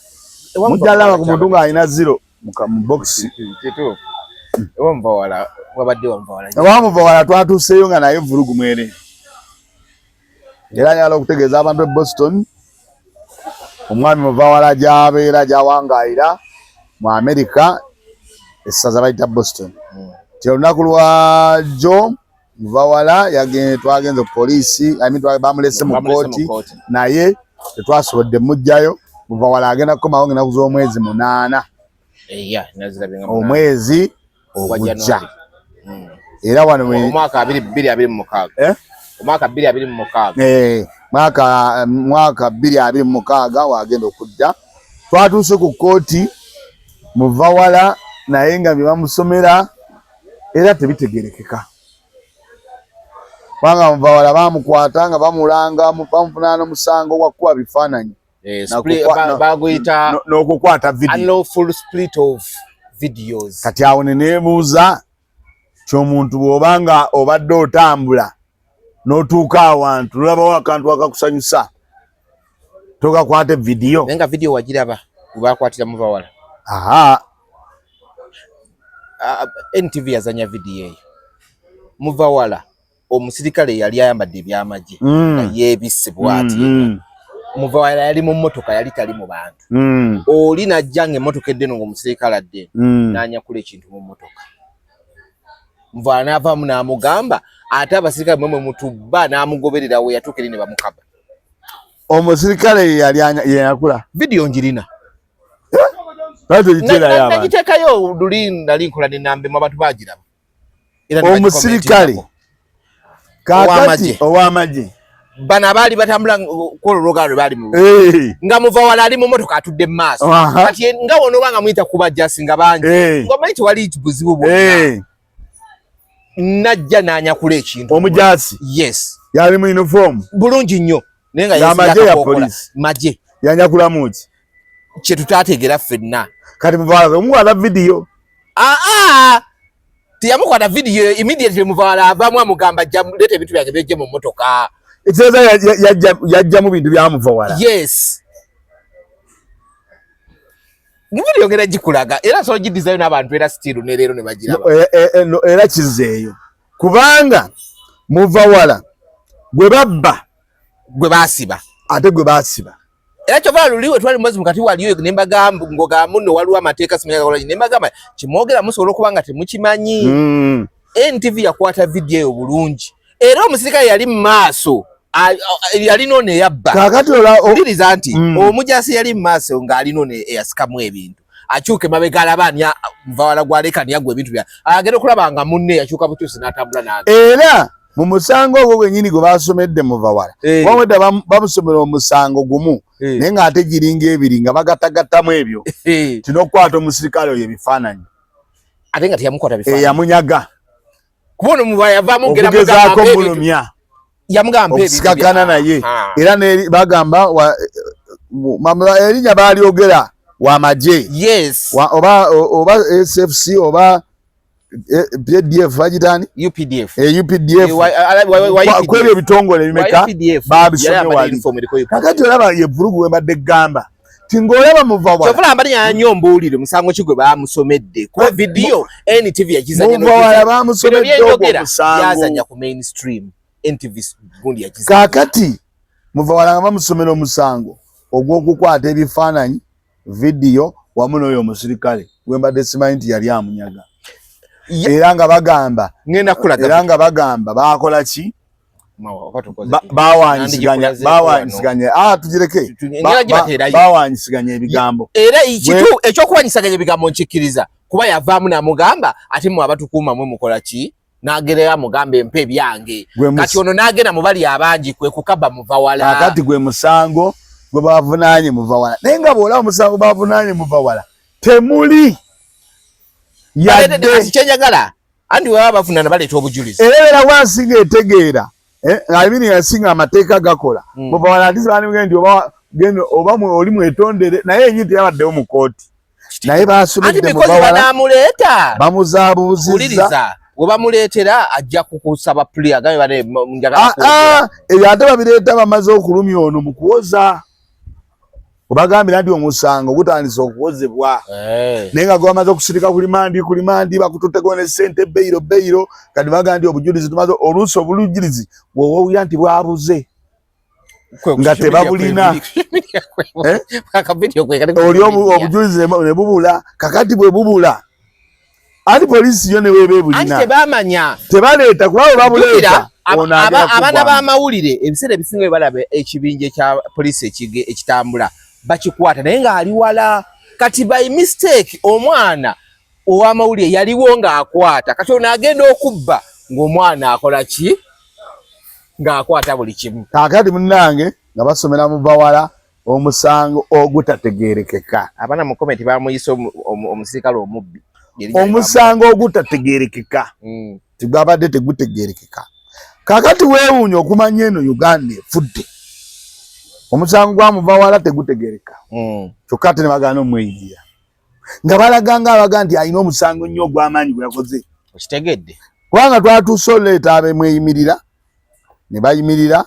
mujjalaba ku muntu ng'alina 0 mu bokisi ewamuvawala twatuuseeyo nga naye vulugu mwere era nyala okutegeeza abantu e Boston omwami muvawala gy'abeera gy'awangaayira mu America essaza bayita Boston ti olunaku lwajjo muvawala twagenze ku poliisi bamulese mu kooti naye tetwasobodde mujjayo muvawala agenda kukomawo ng'ennaku z'omwezi 8 omwezi ogujja era wano omwaka 2026 mwaka 2026 wagenda okujja twatuuse ku kooti muvawala naye nga byebamusomera era tebitegerekeka kubanga muvawala bamukwata nga bamulanga bamufunana n'omusango gwa kuba bifaananyi n'okukwata video kati awo ne neebuuza ky'omuntu bw'obanga obadde otambula n'otuuka awantu nolabawo akantu akakusanyusa togakwate vidiyo naye nga vidiyo wagiraba webakwatira muvawala NTV yazanya vidiyo eyo muvawala omusirikale yali ayambadde ebyamagye nga yeebisse bw'ati muvawala yali mu mmotoka yali tali mu bantu oli najja ng'emmotoka eddeno ng'omusirikale adde n'anyakula ekintu mu mmotoka muvawala n'avaamu n'amugamba ate abasirikale mwemwe mutubba n'amugoberera we yatuuka eri ne bamukaba omusirikale yali yanyakula vidiyo njirina nagiteekayo luli nali nkola nenambemu abantu bagiraba omusirikale kakati ow'amagye bano abaali batambula kwolologa lwe baali nga muvawala ali mu motoka atudde mu maaso kati nga wonoba nga muyita kubajjasi nga bangi ng'omanyi tewali buzibu bwonna najja n'anyakula ekintu omujasi yes yali mu uniform bulungi nnyo naye nga yamagye ya poliisi magye yanyakulamu ki kye tutaateegera ffenna kati muvawala omukwata vidiyo tiyamukwata vidiyo immediately muvawala avaamu amugamba leeta ebintu byange byejje mu mmotoka ekitegeeza yajjamu bintu bya muvawala yes vidiyo ngera gikulaga era so gidizayo n'abantu era still ne leero ne bagiraba era kizeeyo kubanga muvawala gwe babba gwe baasiba ate gwe baasiba era kyova luliwe twali mwezi mukati waliyo ne mbagamba ng'ogamu nno waliwo amateeka simanyagakola ne mbagamba kimwogera musobola okuba nga temukimanyi NTV yakwata vidiyo eyo bulungi era omusirikale yali mu maaso yalina ono eyabba ndiriza nti omujasi yali mu maaso ng'alina ono eyasikamu ebintu akyuka emabega alaba muvawala gwaleka niyagwa ebintu bya agenda okulaba nga munne yakyuka bukyusi n'atambula n'aga era mu musango ogwo gwenyini gwe basomedde Muvawala wawedde bamusomera omusango gumu naye ng'ate giringa ebiri nga bagatagattamu ebyo tinokukwata omusirikale oyo ebifaananyi ate nga teyamukwata bifaananyi yamunyaga kubona Muvawala yavaamu okugezaako mulumya yamugamba okusikakana naye era bagamba erinnya balyogera w'amagye oba SFC oba PDF bagitani UPDF kwebyo ebitongole bimeka babisomye wali kakati olaba yevurugu wembadde gamba tingolaba Muvawala kyovula mbali yanyombulire musango kigwe bamusomedde ku video NTV yakizanya Muvawala bamusomedde omusango yazanya ku mainstream NTV gundi yakizanya kakati Muvawala nga bamusomera omusango ogw'okukwata ebifaananyi video wamu n'oyo omusirikale wembadde simanyi nti yali amunyaga era nga bagamba bakola ki bawanyisiganya tugireke bawanyisiganya ebigambo era ekyokuwanyisiganya ebigambo nkikkiriza kuba yavaamu namugamba ate mwe abatukuuma mwe mukola ki nagerera mugamba empe byange kati ono nagenda mubali abangi kwe kukaba Muvawala kati gwe musango gwe bavunanye Muvawala naye nga bwolaba omusango bavunanye Muvawala temuli yadde kyenjagala andi baba bavunana baleeta obujulizi era wansinga etegeera ng'abini yasinga amateeka gakola Muvawala ati sibanimugende oba oli mwetondere naye enyinti yabaddewo mu kooti naye basomedde Muvawala bamuzaabuuzizza webamuleetera ajja kukusaba puli agambe ebyo ate babireeta bamaze okulumya ono mu kuwoza obagambira nti omusango gutandise okuwozebwa naye nga gwamaze okusirika ku limandi bakututteko ne ssente beyiro kati bagaa nti obujulizi tumaze oluusi obujulizi bwowowulira nti bwabuze nga tebabulina oli obujulizi ne bubula kakati bwe bubula ati polisi yo ne webeebulina tebaleeta kuba webabuleeta abaana b'amawulire ebiseera ebisinga bwe balaba ekibinja ekya polisi ekitambula bakikwata naye ng'ali wala kati by mistake omwana ow'amawulire yaliwo ng'akwata kati ono agenda okubba ng'omwana akola ki ng'akwata buli kimu kaakati munnange nga basomera Muvawala omusango ogutategeerekeka abaana mu komenti bamuyise omusirikale omubbi omusango ogutategeerekeka tigwabadde tegutegeerekeka kaakati weewuunya okumanya eno Uganda efudde omusango gwa Muvawala tegutegereka kyokka ate ne bagaana omweyigira nga balaganga abaga nti alina omusango nnyo ogw'amaanyi gwe yakoze okitegedde kubanga twatuuse oleeta abemweyimirira ne bayimirira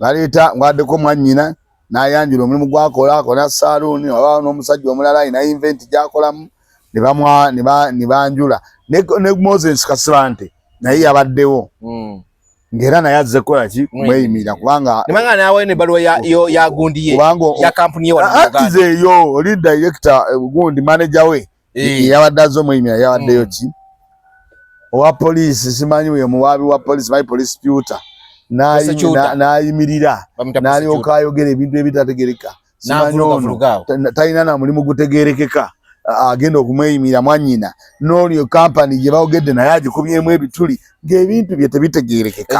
baleeta ngwaddeko mwannyina n'ayanjula omulimu gwakola akola saaluuni oba n'omusajja omulala alina inventi gyakolamu ne banjula ne Moses Kasibante naye yabaddewo ngera naye azze kukola ki mweyimira kubanga nimanga nawe ne balwa ya gundi ye ya kampuni ye atize eyo oli director gundi manager we yabadde azze mweyimira yabaddeyo ki owa police simanyi we muwabi wa police by police puter n'ayimirira n'alyoka ayogera ebintu ebitategereka simanyi ono talina na mulimu gutegerekeka agenda okumweyimira mwannyina n'olyo kampani gye baogedde naye agikubyemu ebituli ng'ebintu bye tebitegeerekeka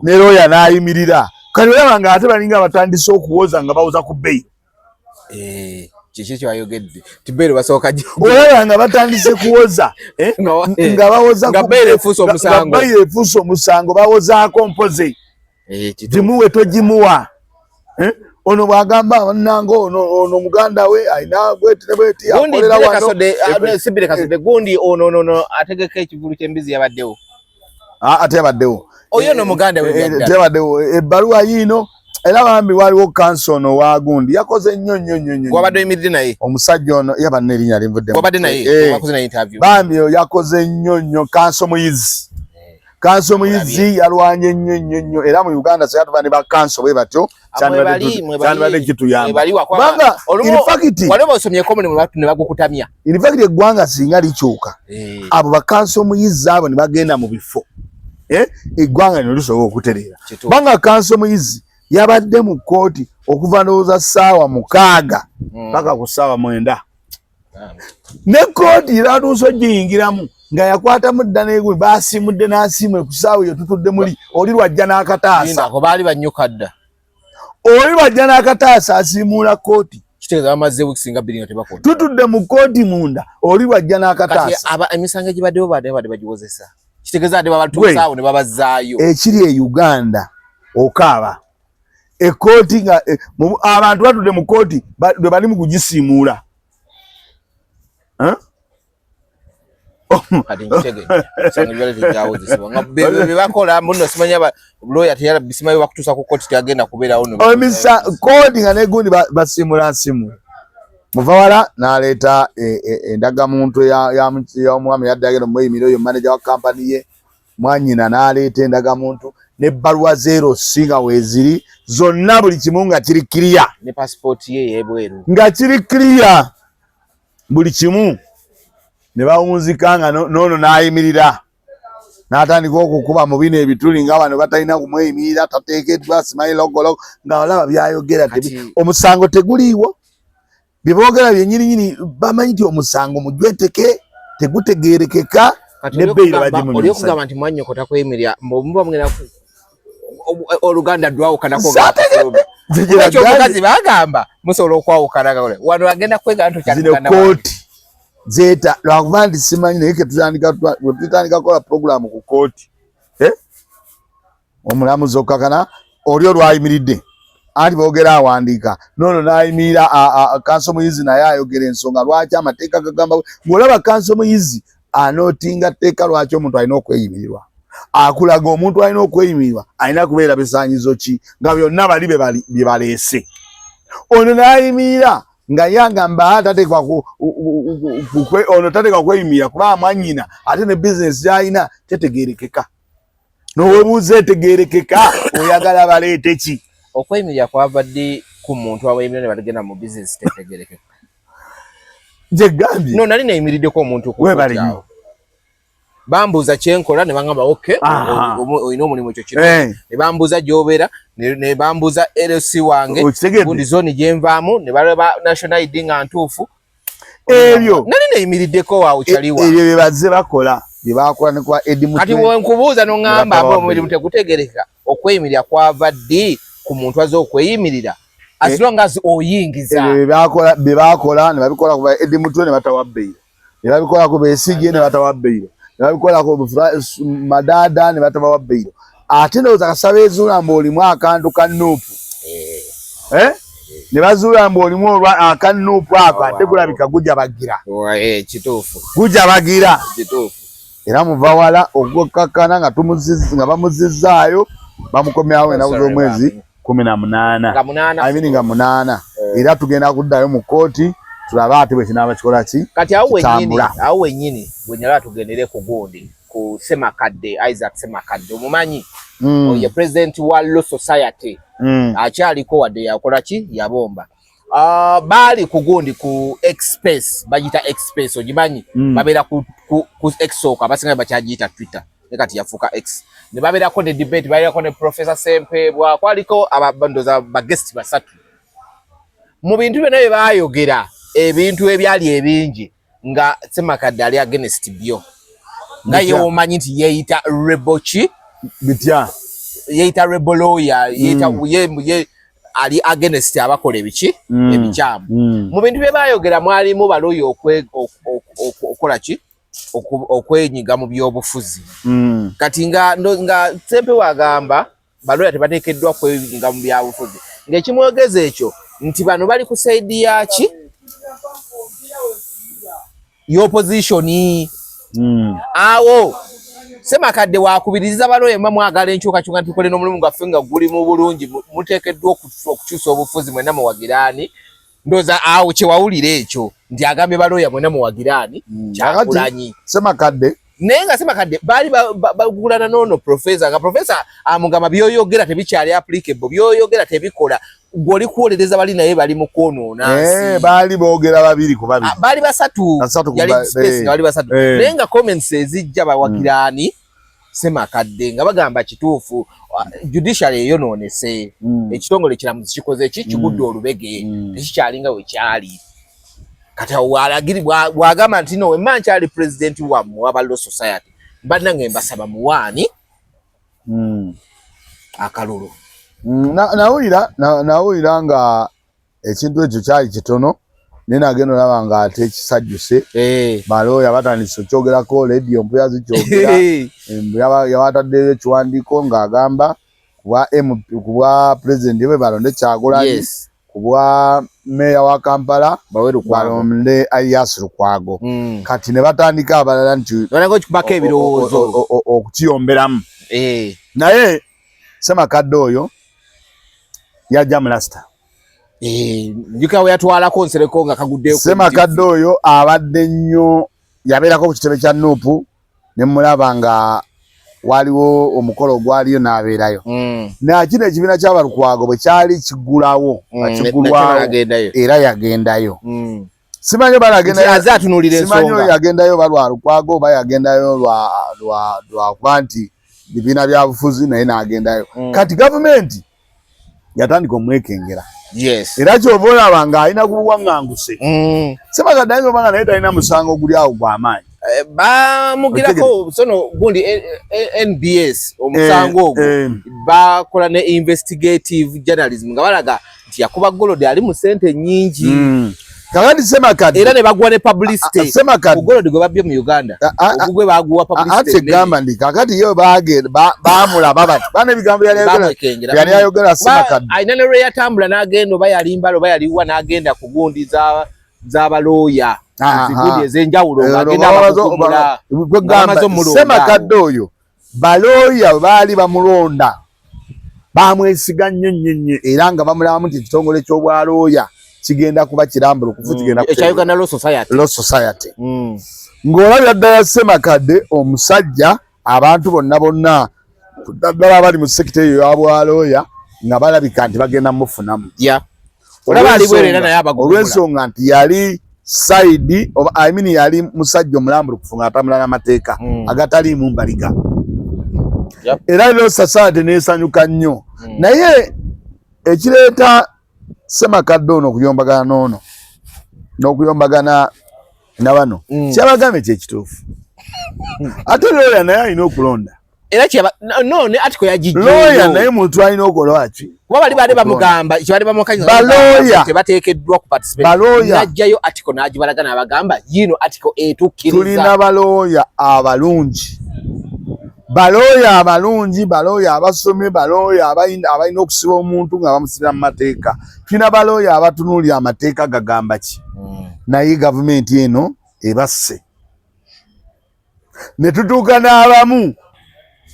ne looya n'ayimirira kati olaba nga ate balinga batandise okuwoza nga bawoza ku bbeeyi kiki kyayogedde tibeero basooka olaba nga batandise kuwoza nga bawoza nga bbeeyi efuuse omusango bawozaako mpoze gimuwe togimuwa ono bwagamba nango ono muganda we alina bweti akolera wano sibire kasode gundi ono ategeka ekivulu ky'embizi yabaddewo ate yabaddewo oyo no muganda we yabaddewo ebbaluwa yiino era bambi waliwo kanso ono wa gundi yakoze nnyo wabadde oyimiridde naye omusajja ono yabanna erinnya linvudde wabadde naye wakoze naye interview bambi yakoze nnyo kanso muyizi kanso muyizi yalwanye nnyo era mu Uganda sayatuba ne ba kanso bwe batyo cyane kituyamba banga in fact waliwo osomyeko ne bagukutamya in fact eggwanga singa likyuka abo ba kanso muyizi abo ne bagenda mu bifo eggwanga ne lisobola okutereera banga kanso muyizi yabadde mu kooti okuva ndowooza ssaawa 6 paka ku ssaawa 9 ne kooti iratuuso giyingiramu nga yakwata mudda n'egumi baasimudde n'asiimwe ku ssaawa eyo tutudde muli oli lwajja n'akataasa baali banyuka dda oli lwajja n'akataasa asiimuula kooti kitegeeza bamaze wiiki singa bbiri nga tebakola tutudde mu kooti munda oli lwajja n'akataasa emisango egibaddewo badde bagiwozesa kitegeeza ate babatuusaawo ne babazzaayo ekiri e Uganda okaaba ekooti nga abantu batudde mu kooti bwe bali mu kugisiimuula bebakola muno simanya lawyer teyala bisimayo bakutuusa ku kooti teyagenda kubeerawo kooti nga negundi basiimula nsimu muvawala n'aleeta endagamuntu y'omwami yadde agenda omweyimiro oyo manager wa kampani ye mwanyina n'aleeta endagamuntu n'ebbaluwa zero singa weeziri zonna buli kimu nga kiri kiriya ne passport ye y'ebweru nga kiri kiriya buli kimu ne bawunzika nga noono n'ayimirira n'atandika okukuba mu bino ebituli nga bano batalina kumweyimirira tateekeddwa simanyi logologo nga olaba byayogera omusango teguliiwo bye boogera byennyininyini bamanyi nti omusango mugweteke tegutegeerekeka n'ebbeeyi bagimunyusa oli okugamba nti mwannyoko takweyimirira muba mugenda oluganda lwawukanako omukazi bagamba musobola okwawukana wano agenda kwegana zino kooti zeta lwakuba nti simanyi naye ketutandika kola programu ku kooti omulamuzi okakana oli olwayimiridde anti boogera awandiika noono n'ayimirira kanso muyizi naye ayogera ensonga lwaki amateeka gagamba ng'olaba kanso muyizi anootinga tteeka lwaki omuntu alina okweyimirirwa akulaga omuntu alina okweyimirirwa alina kubeera bisaanyizo ki nga byonna bali bye baleese ono n'ayimirira nga yagamba ono tateekwa kweyimirira kuba mwannyina ate ne bizinesi gy'alina tetegeerekeka n'owebuuza etegeerekeka oyagala baleete ki okweyimirira kwavadde ku muntu abayimirira ne batagenda mu bizinesi tetegeerekeka nze gambye no nali neyimiriddeko omuntu kukyawo bambuuza kyenkola ne bangamba okay olina omulimu ekyo kino ne bambuuza gy'obeera ne bambuuza LC wange gundi zoni gyenvaamu ne balaba national ID nga ntuufu ebyo nali neyimiriddeko waawe kyaliwa ebyo bye bazze bakola bye bakola ne kwa Eddie Mutwe kati wenkubuuza n'oŋŋamba abo omulimu tegutegereka okweyimirira kwava ddi ku muntu azze okweyimirira as long as oyingiza bye bakola ne babikola kuba Eddie Mutwe ne batawa bbeire ne babikola ku Besigye ne batawa bbeire ne babikola ku Madada ne batawa bbeire ate ndowooza kasaba ezuulamba olimu akantu ka Nuupu ne bazuulamba olimu akanuupu ako ate kulabika gujabagira kituufu gujabagira kituufu era muvawala ogwokkakkana nga bamuzizzaayo bamukomyawo ennaku z'omwezi 18 nga 8 era tugenda kuddayo mu kooti tulabe ate bwe kinaaba kikola ki kati awo wennyini bwenyala tugendere ku gundi ku Semakadde Isaac Semakadde omumanyi ye president wa Law Society akyaliko wadde yakola ki yabomba baali ku gundi ku Express bagita Express ogimanyi babeera ku X-Soka abasinga bakyagiyita Twitter ne kati yafuuka X ne babeerako ne debate babeerako ne Professor Sempebwa kwaliko abandoza bagesti basatu mu bintu byonna bye baayogera ebintu ebyali ebingi nga Semakadde ali against byo nga ye omanyi nti yeeyita rebochi bitya yeeyita reboloya ye ali against abakola ebiki ebikyamu mu bintu bye baayogera mwalimu baloya okola ki okwenyiga mu byobufuzi kati nga Sempebwa agamba baloya tebateekeddwa kwenyiga mu byabufuzi ng'ekimwogeza ekyo nti bano bali ku saidi yaki y'opposition awo Semakadde wakubiriza baloya mwagala enkyukakyuka tukole n'omulimu gwaffe nga guli mu bulungi muteekeddwa okukyusa obufuzi mwenna muwagiraani ndooza awo kyewawulira ekyo nti agambye baloya mwenna muwagiraani kyakulanyi Semakadde naye nga Semakadde baali bagulana n'ono profesa nga profesa amugamba byoyogera tebikyali applicable byoyogera tebikola gwoli kuwolereza bali naye bali mu kwonoona baali boogera babiri ku babiri baali basatu yali space nga bali basatu naye nga comments ezijja bawagiraani Semakadde nga bagamba kituufu judiciary eyonoonese ekitongole kiramuzi kikoze ki kigudde olubege tekikyalinga we kyali kati alagiri bwagamba nti no wemancha ali president wa Law Society banange mbasaba muwani akalulu nawulira nga ekintu ekyo kyali kitono nina agenda olaba nga ate ekisajjuse balooya batandise okyogerako radio mpuya zikyogera yabataddeyo ekiwandiiko ng'agamba kubwa president we balonde Kyagulanyi kubwa meya wa Kampala balonde Alias Lukwago kati ne batandika abalala nti okubaka ebirowoozo okukiyomberamu naye Ssemakadde oyo yajja mu Rasta njika we yatwalako nsereko nga kaguddeyo Ssemakadde oyo abadde nnyo yabeerako ku kitebe kya Nuupu ne mulaba nga waliwo omukolo gwaliyo n'abeerayo nakino ekibiina ky'Abalukwago bwe kyali kiggulawo akigulwawo era yagendayo simanyi simanyi yagendayo balwa Lukwago oba yagendayo lwa kuba nti bibiina bya bufuzi naye n'agendayo kati gavumenti yatandika omwekengera era kyova olaba ng'alina ku buwaŋŋanguse Ssemakadde ayinza oba nga naye talina musango guli awo gw'amaanyi bamugirako sono gundi NBS omusango ogwo bakola ne investigative journalism nga balaga nti yakuba golodi ali mu sente nnyingi kakati Ssemakadde era ne bagwa ne publicity golodi gwe babbye mu Uganda ogugwe baguwa publicity ate gamba ndi kakati yo baamulaba bati bana ebigambo yali ayogera Ssemakadde ayina ne lwe yatambula n'agenda oba yalimbala oba yaliwa n'agenda ku gundi z'abalooya zigundi ez'enjawulo ng'agenda Ssemakadde oyo balooya baali bamulonda bamwesiga nnyo era nga bamulabamu nti ekitongole ky'obwalooya kigenda kuba kirambulukufu kigenda ekya Uganda Law Society ng'olabira ddala Ssemakadde omusajja abantu bonna ddala abali mu sekita eyo y'abwalooya nga balabika nti bagenda mufunamu olw'ensonga nti yali side oba yali musajja omulambulukufu ng'atambula n'amateeka agataliimu mbaliga era Law Society neesanyuka nnyo naye ekireeta Ssemakadde ono okuyombagana n'ono n'okuyombagana na bano kyabagambe kyekituufu ate looya naye alina okulonda era ne atiko yagijjo looya naye muntu alina okukola ki kuba bali baali bamugamba kyebali bamukanyiza balooya tebateekeddwa ku participate n'ajjayo atiko n'agibalagana abagamba yino atiko etukkiriza tulina balooya abalungi balooya abasomye balooya abalina okusiba omuntu nga bamusibira mu mateeka tulina balooya abatunuulira amateeka gagamba ki naye gavumenti eno ebasse ne tutuuka n'abamu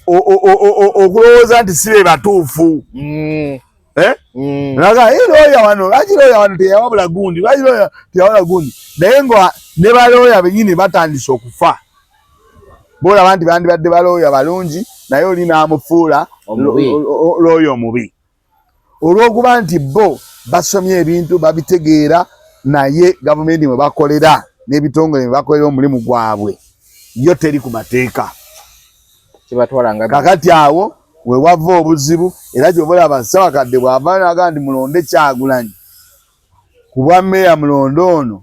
okulowooza nti si be batuufu looya wano teyawabula gundi naye nga ne balooya benyini batandise okufa bolaba nti bandibadde balooya balungi naye oli n'amufuula looya omubi olw'okuba nti bo basomye ebintu babitegeera naye gavumenti mwe bakolera n'ebitongole mwe bakolera omulimu gwabwe yo teri ku mateeka kakati awo we wava obuzibu era gy'oba olaba Ssemakadde bw'ava n'agamba nti mulonde Kyagulanyi ku bwa mmeeya mulonde ono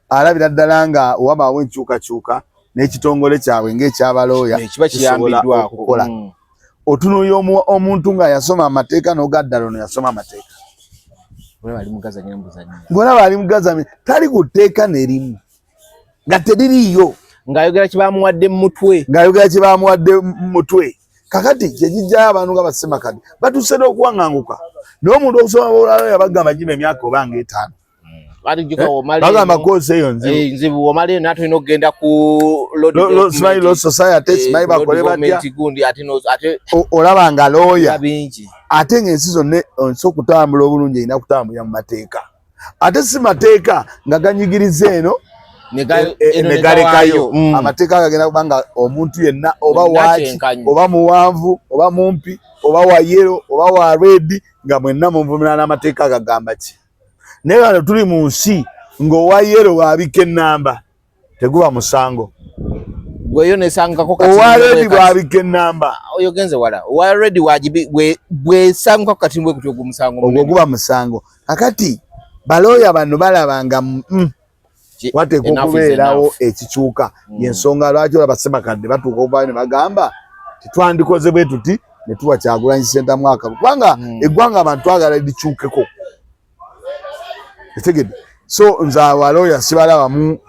alabira ddala nga wabaawo enkyukakyuka n'ekitongole kyabwe ng'ekyabalooya kiba kiyambiddwako okukola otunuulira omuntu nga yasoma amateeka n'ogaddala ono yasoma amateeka ng'olaba ali mugazanya tali ku tteeka n'erimu nga teririiyo ng'ayogera kye baamuwadde mu mutwe kakati kyekijjayo abantu nga Ssemakadde batuuse n'okuwaŋŋanguka naye omuntu okusoma bwolaloya bagamba gima emyaka oba nga 5 bagamba koosi eyo nzibu omaleyo n'atolina okugenda ku Law Society simanyi bakole batya olaba nga looya ate ng'ensi zonna onsi okutambula obulungi erina kutambulira mu mateeka ate si mateeka nga ganyigiriza eno negalekayo amateeka gagenda kubanga omuntu yenna oba waki oba muwanvu oba mumpi oba wa yero oba wa red nga mwenna muvumira n'amateeka gagamba ki naye wano tuli mu nsi ng'owa yero bw'abika ennamba teguba musango gweyo nesangako owa red bw'abika ennamba oyogenze wala owa red bwesangako kati bwe kutyo ogwo musango ogwo guba musango kakati balooya bano balabanga wateeka okubeerawo ekikyuka yensonga lwaki olaba Ssemakadde batuuka okuvayo ne bagamba tetwandikoze bwe tuti ne tuwa Kyagulanyi Ssentamwaka kubanga eggwanga abantu twagala likyukeko etegedde so nze abalooya sibalabamu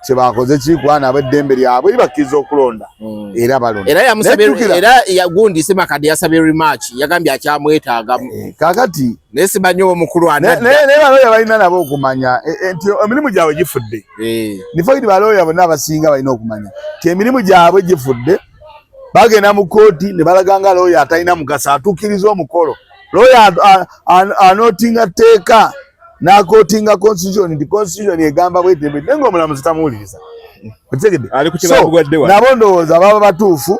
kyebakoze kikwana ab'eddembe lyabwe libakkiriza okulonda era balonda era yagundi Ssemakadde yasabye rematch yagambye akyamwetaaga kakati naye simanyi omukulu naye balooya balina nabo okumanya nti emirimu gyabwe gifudde nifakiti balooya bonna abasinga balina okumanya nti emirimu gyabwe gifudde bagenda mu kooti ne balaga nga looya atalina mugaso atuukiriza omukolo looya anootinga tteeka n'akootinga constitution nti constitution egamba bwetembe naye ng'omulamuzi tamuwuliriza nabo ndowooza baba batuufu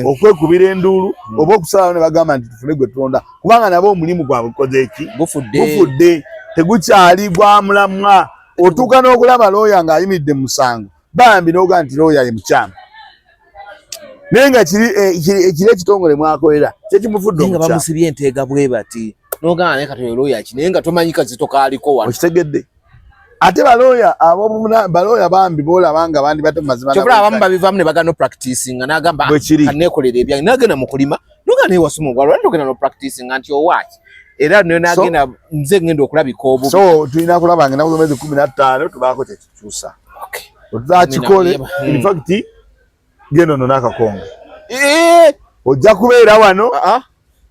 okwekubira enduulu oba okusalawo ne bagamba nti tufune gwe tulonda kubanga nabo omulimu gwabwe gukoze eki gufudde tegukyali gwa mulamwa otuuka n'okulaba looya ng'ayimiridde mu musango bambi n'oga nti looya ye mukyamu naye nga kiri ekitongole mwakolera kyekimufudde nga bamusibye enteega bwe bati n'ogamba naye katoyo looya ki naye nga tomanyi Kazito kaaliko wano okitegedde ate balooya bambi boolaba nga bandi bate mazima kyokula abamu babivaamu ne bagana no practicinga n'agamba kaneekolera ebyange n'agenda mu kulima n'ogamba naye wasoma ogwalwa n'ogenda no practicinga nti owaaki era naye n'agenda nze ngenda okulabika obubi so tulina kulaba ngenda mu mwezi 15 tubaako kyekikyusa otuzakikole in fact genda ono n'akakonge ojja kubeera wano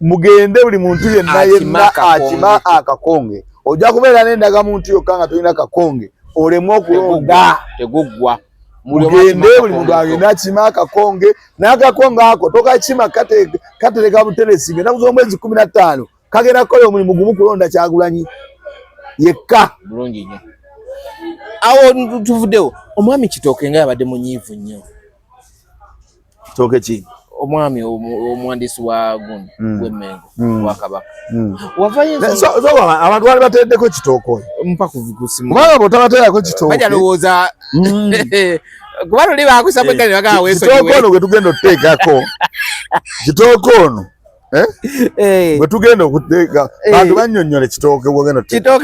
mugende buli muntu yenna akima akakonge ojja kubeera n'endaga muntu yokka nga tolina kakonge olemu okulonda teguggwa mugende buli muntu agenda akima akakonge n'akakonge ako tokakima katereka buteresi ngenda kuza omwezi 15 kagenda kukola omulimu gumu kulonda Kyagulanyi yekka bulungi nnyo awo tuvuddewo omwami Kitooke nga yabadde munyiivu nnyo Kitooke ki omwami omwandiisi wa gundi w'Emmengo wa Kabaka abantu bali bateddeko Kitooke oyo mpa kusimu kubanga bw'otabateerako Kitooke bajja lowooza kuba luli baakusa bwekali bagamba weesonyiwe Kitooke ono gwe tugenda okuteekako Kitooke ono bwe tugenda okuteeka bantu bannyonnyole Kitooke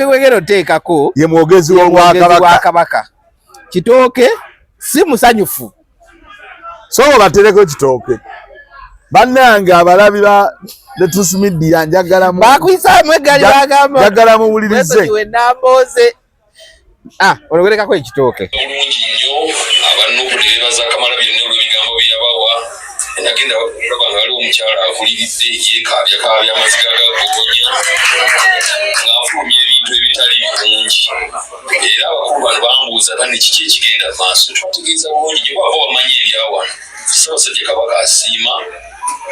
gwegenda oteekako ye mwogezi w'Obwakabaka Kitooke si musanyufu so batereko Kitooke bannange abalabi ba The Truth Media njagalamu bakuyisaamu eggali bagamba njagala muwulirize ologerekako ekitooke bulungi nnyo abanuku ne bebaza Kamalabyonna olw'ebigambo bye yabawa nagenda olaba nga waliwo omukyala akuliridde yeekabyakaabya amaziga gagoonya ng'afulumya ebintu ebitali birungi era abakulu bano bambuuza bane kiki ekigenda maaso tutegeeza bulungi gye baba bamanyi ebyawano Ssaabasajja Kabaka asiima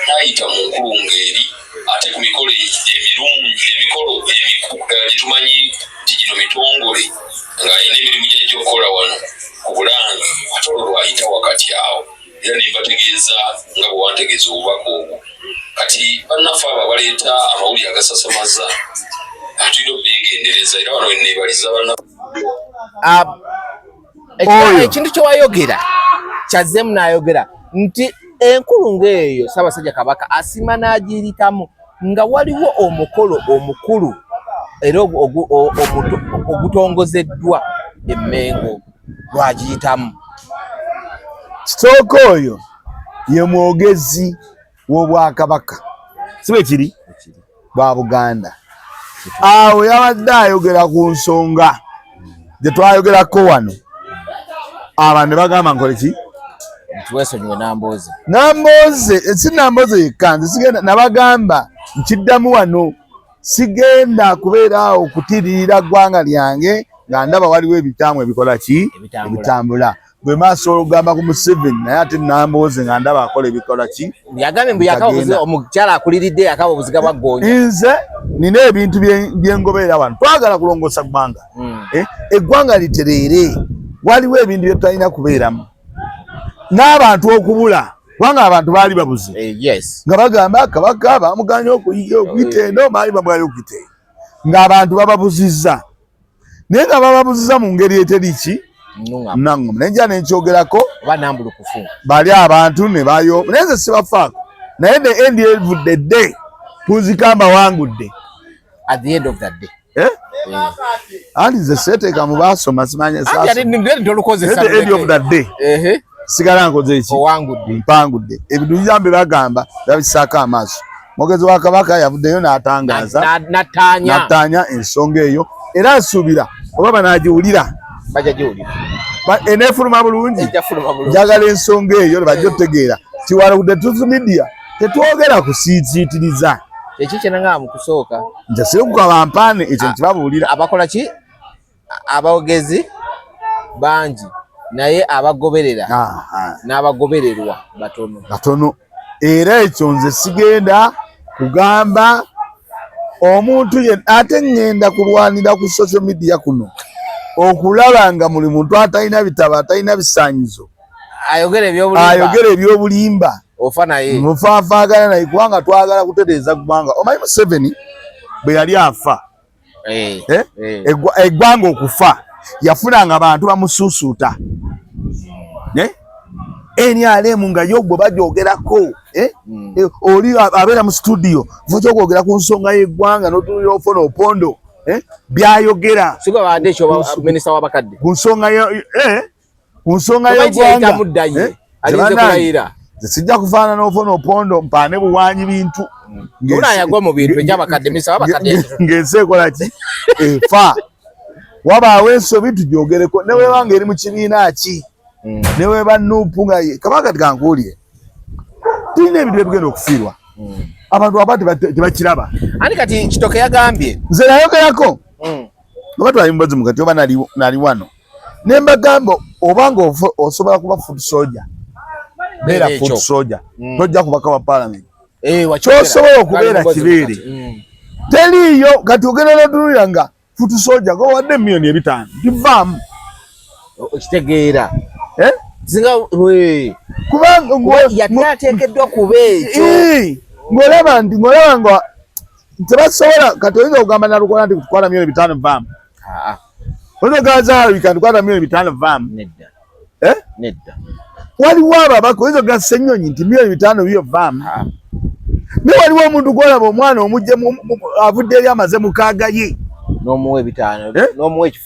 n'ayita mu nkulungeeri ate ku mikolo emirungi emikolo emikulu gye tumanyi nti gino mitongole ng'alina emirimu gy'ajja okukola wano ku Bulange ate olwo lwayita wakati awo era ne mbategeeza nga bwe wantegeeza obubaka obwo kati bannaffe abo baleeta amawulire agasasamaza tulina obeegendereza era wano wenneebaliza ekintu kyewayogera kyazzeemu n'ayogera nti enkulungo eyo Ssaabasajja Kabaka asiima n'agiyitamu nga waliwo omukolo omukulu era ogutongozeddwa Emmengo lwagiyitamu. Kitooke oyo ye mwogezi w'Obwakabaka si bwe kiri bwa Buganda. Awo yabadde ayogera ku nsonga gye twayogerako wano abantu ne bagamba nkole ki tuwesonyiwe Nambooze si Nambooze yekka nze sigenda nabagamba nkiddamu wano sigenda kubeera awo okutirira ggwanga lyange nga ndaba waliwo ebitaamu ebikola ki ebitambula bwe maaso olugamba ku Museveni naye ate Nambooze nga ndaba akola ebikola ki yagambye mbu yakabuze omukyala akuliridde yakaba obuziga bwa ggoonya. Nze nina ebintu byengoberera wano twagala kulongoosa ggwanga eggwanga litereere waliwo ebintu bye tutalina kubeeramu n'abantu okubula kubanga abantu baali babuze nga bagamba Kabaka bamuganya okuyita eno maali bamuganya okuyita eno ng'abantu bababuzizza naye nga bababuzizza mu ngeri eteri ki nnaŋŋoma naye nja nenkyogerako bali abantu ne bayo naye nze sibafaako naye ne endi evudde dde kunzika mbawangudde at the end of that day Ali ze seteeka mu baasoma simanya sasa. Ati ndi tolukozesa. End of the day. Sigala nkoze iki. Owangudde. Mpangudde. Ebintu byambe bagamba babisaako amaaso. Mwogezi wa Kabaka yavuddeyo n'atangaza. Natanya ensonga eyo. Era asuubira oba banaagiwulira. Bajja giwulira. Eneefuluma bulungi. Njagala ensonga eyo bajja otegeera. Tiwala ku Truth Media tetwogera kusiitiitiriza. Ekyo kyenanga mu kusooka. Njasire kukaba mpaane ekyo ntibabuulira. Abakola ki? Abawogezi bangi naye abagoberera n'abagobererwa batono. Era ekyo nze sigenda kugamba omuntu ate ngenda kulwanira ku social media kuno okulaba nga muli muntu atalina bitabo atalina bisaanyizo ayogera ebyobulimba ofa naye mufaafaagana naye kubanga twagala kutereeza ggwanga. Omanyi Museveni bwe yali afa eggwanga okufa yafunanga abantu bamusuusuuta NRM nga yogbo bajoogerako oli abeera mu studio vuga okwogera ku nsonga y'eggwanga n'otuulira ofuna opondo byayogera minisita w'abakadde ku nsonga y'eggwanga sijja kufaanana ofuna opondo mpaane buwanyi bintu ng'ensi ekola ki efa wabaawo ensobi tugyogereko ne weebanga eri mu kibiina ki ne weeba Nuupu nga ye Kabaka tikankuulire tulina ebintu ebigenda okufiirwa abantu aba tebakiraba. Ani kati Kitoke yagambye nze nayogerako oba twali mubazi mukati oba nali wano ne mbagamba obanga osobola kuba foot soldier beera foot soldier tojja kubaka wa parliament kyosobola okubeera kibeere teriiyo kati ogenda n'otunulira nga foot soldier gowadde million 5 tivaamu okitegeera kubanga yateekeddwa kuba ekyo ng'olaba nga tebasobola kati oyinza okugamba nalukola nti tukwata million 5 vaamu oyinza okugaza wika tukwata million 5 vaamu nedda waliwo ababaka oyinza okugaza Ssenyonyi nti million 5 biyo vaamu naye waliwo omuntu gwolaba omwana omujje avudde eri amaze mukaaga ye n'omuwa 5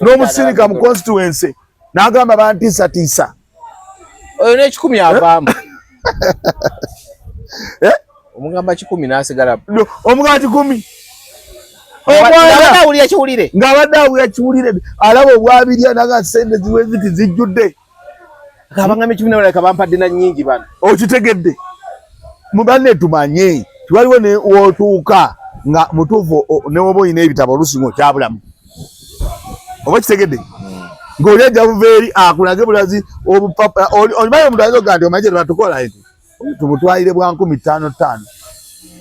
n'omusirika mu constituency n'agamba bantiisatiisa oyo n'ekikumi avaamu omugamba 10 n'asigala omugamba 10 ng'abadde awulira kiwulire alaba obwabirya naga sente ziwe ziti zijjudde kabangami 10 n'abaleka bampadde na nnyingi bano okitegedde mu banne tumanye tiwaliwo wootuuka nga mutuufu ne woba oyina ebitabo oluusi ng'okyabulamu oba kitegedde ng'oli ajja buva eri akulage bulazi obupapa olimanyi omuntu ayinza okuga nti omanyi kye tubatukola eti tumutwalire bwa 15,500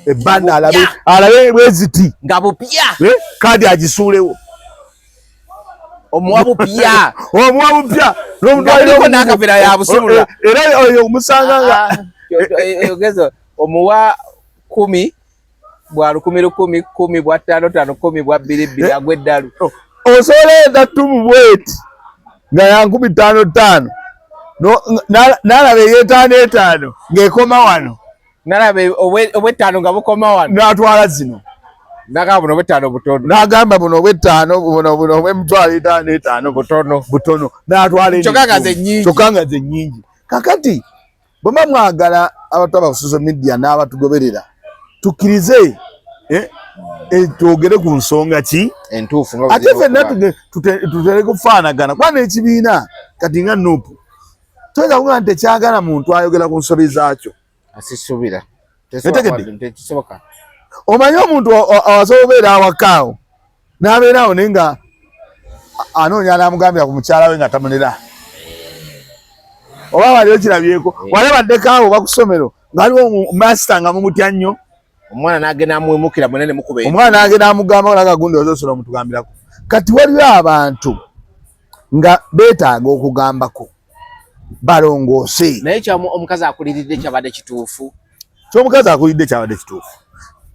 ebbanda alabe bweziti nga bupya kadi agisuulewo omuwa bupya n'omutwalire n'akavera yabusumula era oyo omusanga nga ogezo omuwa 10 bwa 10 10 bwa 5 10 bwa 2 agweddalu osobola entatumu bweti nga ya 15,500 n'alaba ey'etaano ng'ekoma wano n'alaba obw'ettaano nga bukoma wano n'atwala zino n'agamba buno obw'ettaano butono n'agamba buno obw'ettaano buno obw'emitwalo 5 butono n'atwala kyokka nga ze nnyingi. Kakati bwe muba mwagala abantu aba ku social media n'abatugoberera tukkirize twogere ku nsonga ki entuufu ate ffenna tutere kufaanagana kubanga ekibiina kati nga Nuupu toyinza kugamba nti tekyagala muntu ayogera ku nsobi zaakyo asisubira tekisoboka. Omanyi omuntu awasobola obeera awakaawo n'abeeraawo naye nga anoonya n'amugambira ku mukyala we nga tamunera oba waliwo kirabyeko walabaddeko awo oba ku ssomero ng'aliwo masita nga mumutya nnyo omwana n'agenda amwemukira munene mukuba omwana n'agenda amugamba olaga gundi ozosula omutugambirako. Kati waliwo abantu nga beetaaga okugambako balongoose naye omukazi akuliridde kyabadde kituufu ky'omukazi akulidde kyabadde kituufu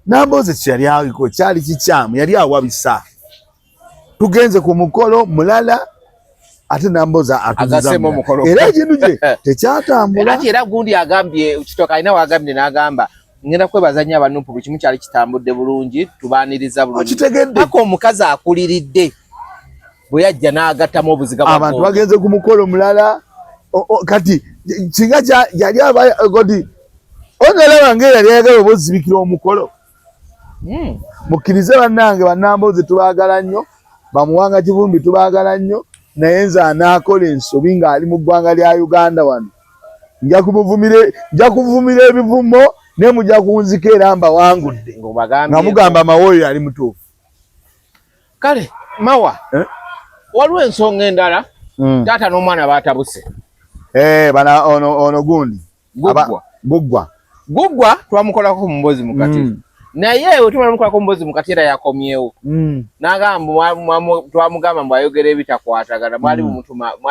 Nambooze kyali aliko kyali kikyamu yali awabisa tugenze ku mukolo mulala ate Nambooze agasemo mukolo era ekintu kye tekyatambula era gundi agambye Kitoke alina wagambye n'agamba ngenda kwebazanya abanupu buli kimu kyali kitambudde bulungi tubaaniriza bulungi Okitegedde paka omukazi akuliridde bwe yajja n'agattamu obuziga bwa abantu bagenze ku mukolo mulala kati kinga yali abagodi onalaba ngeri yali obuzibikira omukolo mukkirize bannange bannamboozi tubaagala nnyo bamuwanga Kivumbi tubaagala nnyo naye nze anaakola ensobi ng'ali mu ggwanga lya Uganda wano nja kuvumira ebivumo ne mujja kunzika era mbawangudde nga mugamba Mawoyo ali mutuufu. Kale Mawa waliwo ensonga endala taata n'omwana baatabuse bana ono gundi Guggwa twamukolako mu mbozi mukati naye we tumulamukolako mu mbozi mukati era yakomyewo n'agamba twamugamba mbu ayogera ebitakwatagana mwali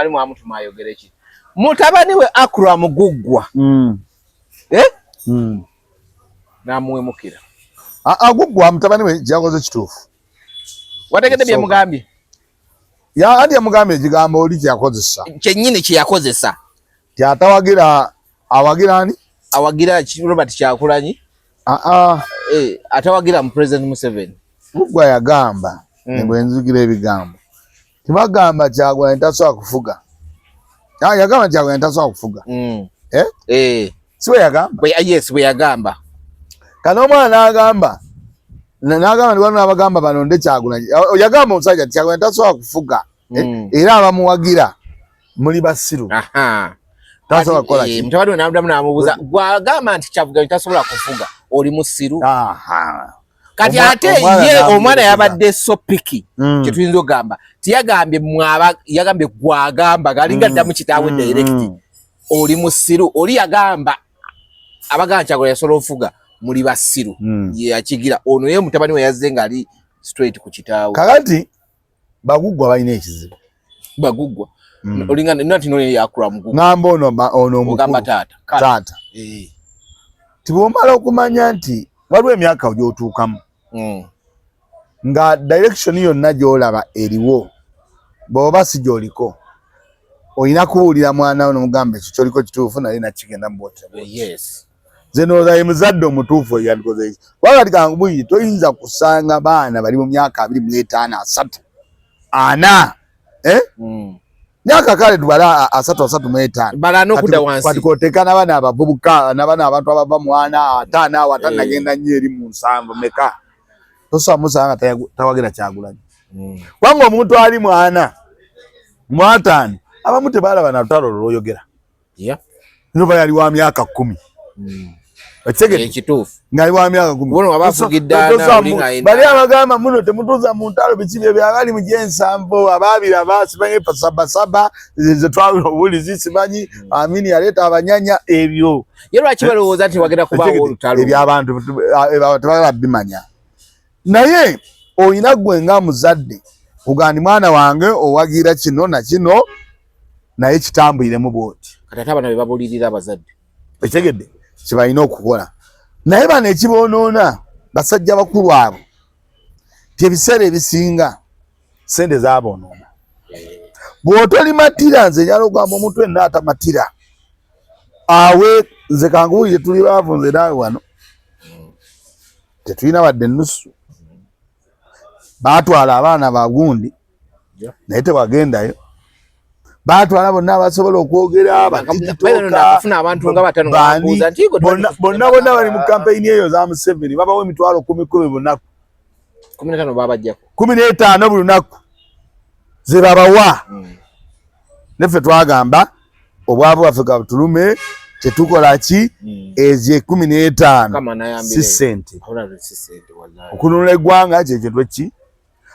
mwamutuma ayogere ki mutabani we Akram Guggwa n'amuwemukira Guggwa mutabani we gyakoze kituufu wategedde bye mugambye andi yamugambye ekigambo oli kyakozesa kyennyini kyeyakozesa tyatawagira ani awagira Robert Kyagulanyi atawagira mu President Museveni. Guggwa yagamba bwe nzukira ebigambo tibagamba Kyagulanyi tasobola kufuga yagamba Kyagulanyi tasobola kufuga si we yagamba yes bwe yagamba kana omwana n'agamba ndi wano n'abagamba balonde Kyagulanyi yagamba omusajja nti Kyagulanyi tasobola kufuga era abamuwagira muli basiru tasobola kukola ki mutabani we n'amuddamu n'amubuuza gwagamba nti Kyagulanyi tasobola kufuga oli musiru kati ate ye omwana yabadde so piki kyetuyinza okugamba tiyagambye yagambye gwagamba galinga ddamu kitaawe direct oli musiru oli yagamba abagamba Kyagulanyi yasobola ofuga muli basiru yakigira ono ye mutabani we yazze ngali straight ku kitaawe kakati Baguggwa balina ekizibu Baguggwa olingana nati no Akram Guggwa ngamba ono mugamba taata tibomala okumanya nti waliwo emyaka gy'otuukamu nga direction yonna gy'olaba eriwo bw'oba si gy'oliko olina kubuulira mwana we n'omugamba ekyo ky'oliko kituufu naye nakigenda mu yes nze nooza ye muzadde omutuufu eyandikoze eki wakati kangu bwingi toyinza kusanga baana bali mu myaka 25 3 4 myaka kale tubala 3 bala n'okudda wansi kati kwoteeka n'abaana abavubuka n'abaana abantu abava mu 4 5 atanagenda nnyo eri mu 7 meka tosobola musanga tawagira Kyagulanyi wanga omuntu ali mu 4 mu 5 abamu tebaalaba na lutalo lw'oyogera nova yali wa myaka 10 ekituufu ngali wa myaka 10 bali abagamba muno temutuuza mu ntalo biki bye byabali mu gyensambo abaabira basimanyi pasabasaba ze twawula obulizi simanyi amini yaleeta abanyanya ebyo ye lwaki balowooza nti wagenda kubaawo olutalo ebyabantu tebala bimanya naye olina gwe nga muzadde kugandi mwana wange owagira kino na kino naye kitambuliremu bwoti kati ate abaana be babulirira abazadde ekitegedde kyebalina okukola naye bano ekiboonoona basajja bakulu abo ti ebiseera ebisinga sente zaboonoona bw'otolimatira nze nyala okugamba omuntu enna atamatira awe nze kanguwulire tuli baavu nze naawe wano tetulina wadde ennusu baatwala abaana bagundi naye tebagendayo baatwala bonna abasobola okwogera bonna bali mu kampeyini eyo za Museveni babawo emitwalo 10 bunaku 15 buli lunaku ze babawa neffe twagamba obwavu bwaffe kabutulume tetukola ki ezo 15 si sente okununula eggwanga kyekyo ki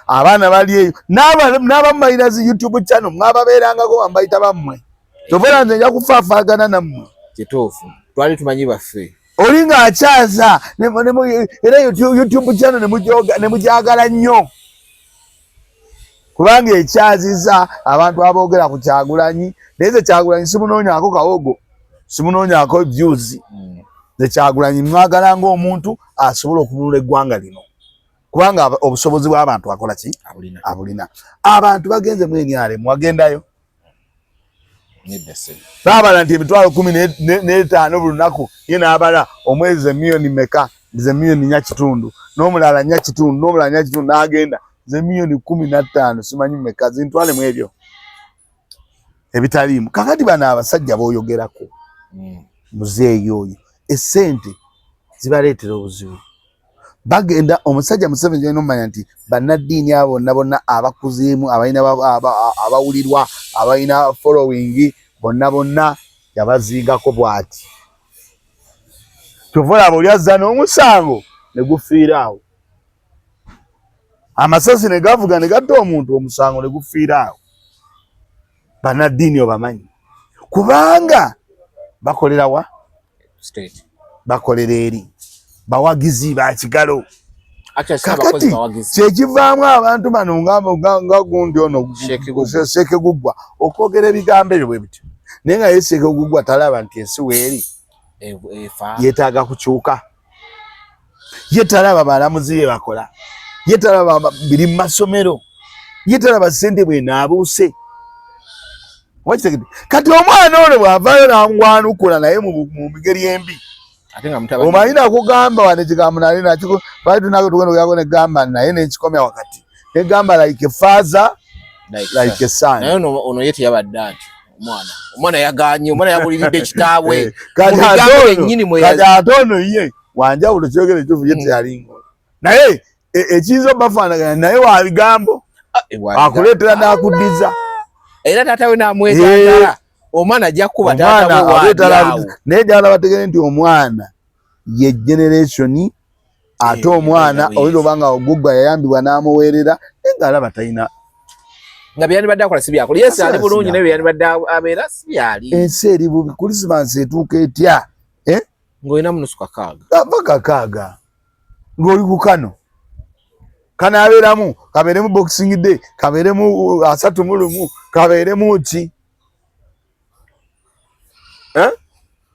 abaana bali eyo n'abamu balina zi YouTube channel mwababeerangako bambayita bammwe tobera nze nja kufaafaagana nammwe kituufu twali tumanyi baffe oli ng'akyaza era YouTube channel ne mugyagala nnyo kubanga ekyaziza abantu aboogera ku Kyagulanyi naye ze Kyagulanyi simunoonyako kawogo simunoonyako views ze Kyagulanyi mwagala ng'omuntu asobola okununula eggwanga lino kubanga obusobozi bw'abantu akola ki abulina abantu bagenze mu NRM wagendayo Babala nti emitwalo 15 buli lunaku ye n'abala omwezi emiliyoni meka ze miliyoni nya kitundu n'omulala nya kitundu n'omulala nya kitundu n'agenda ze miliyoni 15 simanyi meka zintwale mu ebyo ebitaliimu. Kakati bano abasajja b'oyogerako muzeeyi oyo essente zibaleetera obuzibu. Bagenda omusajja Museveni alina omanya nti bannaddiini abo bonna abakuzeemu abalina abawulirwa abalina following bonna yabaziigako bw'ati. Kyova olaba oli azza n'omusango ne gufiira awo. Amasasi ne gavuga ne gatta omuntu omusango ne gufiira awo. Bannaddiini obamanyi kubanga bakolera wa state bakolera eri bawagizi ba kigalo. Kakati kyekivaamu abantu bano nga gundi ono Sheeke Guggwa okwogera ebigambo ebyo bwe bityo naye nga ye Sheeke Guggwa talaba nti ensi weeri yeetaaga kukyuka. Ye talaba balamuzi be bakola, ye talaba biri mu masomero, ye talaba ssente bwenaabuuse. Kati omwana ono bw'avaayo n'angwanukula naye mu migeri embi omanyi nakugamba wano ekigambo nali nakiko bali tunako tugenda kuyako negamba naye nekikomya wakati negamba like a father like a son. Naye ono yeti yabadde anti omwana yaganye omwana yabuliridde kitaawe kati ate ono ye wanjawulo kyogere ekituufu ye teyalinga naye ekiyinza obafaanaganya naye wa bigambo akuleetera n'akuddiza era taatawe n'amwetagala omwana ajja kuba taatawe naye gyala bategere nti omwana ye generation ate omwana oyinza obanga Guggwa yayambibwa n'amuweerera nga alaba talina nga byani badde akola si byakola. Yes ali bulungi naye byani badde abeera si byali. Ensi eri bubi Christmas etuuka etya ng'olina munusu kakaaga ava kakaaga ng'oli ku kano kanaabeeramu kabeeremu boxing day kabeeremu 31 kabeeremu ki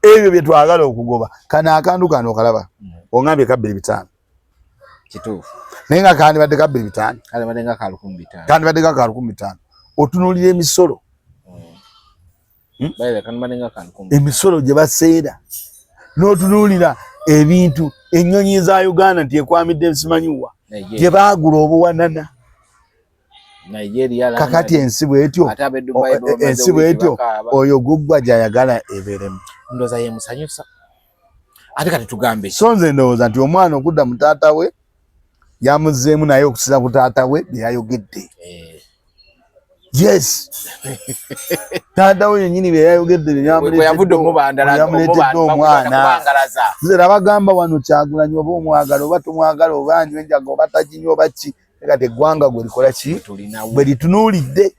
ebyo bye twagala okugoba kana akandu kano okalaba ongambye ka 2,500 kituufu naye nga kandi badde ka 2,500 kale badde nga ka 1,500 kandi badde nga ka 1,500 otunuulira emisolo bayira kandi badde nga ka 1,500 emisolo gye baseera n'otunuulira ebintu ennyonyi za Uganda nti ekwamidde ebisimanyiwa gye baagula obuwanana kakati ensi bwetyo oyo Guggwa gy'ayagala ebeeremu ndowooza ye musanyusa. Ate kati tugambe so nze ndowooza nti omwana okudda mu taata we yamuzzeemu naye okusiza ku taata we bye yayogedde. Yes taata we yennyini bye yayogedde yamuleetedde omwana. Nze bagamba wano Kyagulanyi oba omwagala oba tomwagala oba njwenjaga oba taginywa oba ki kati eggwanga gwe likola ki bwe litunuulidde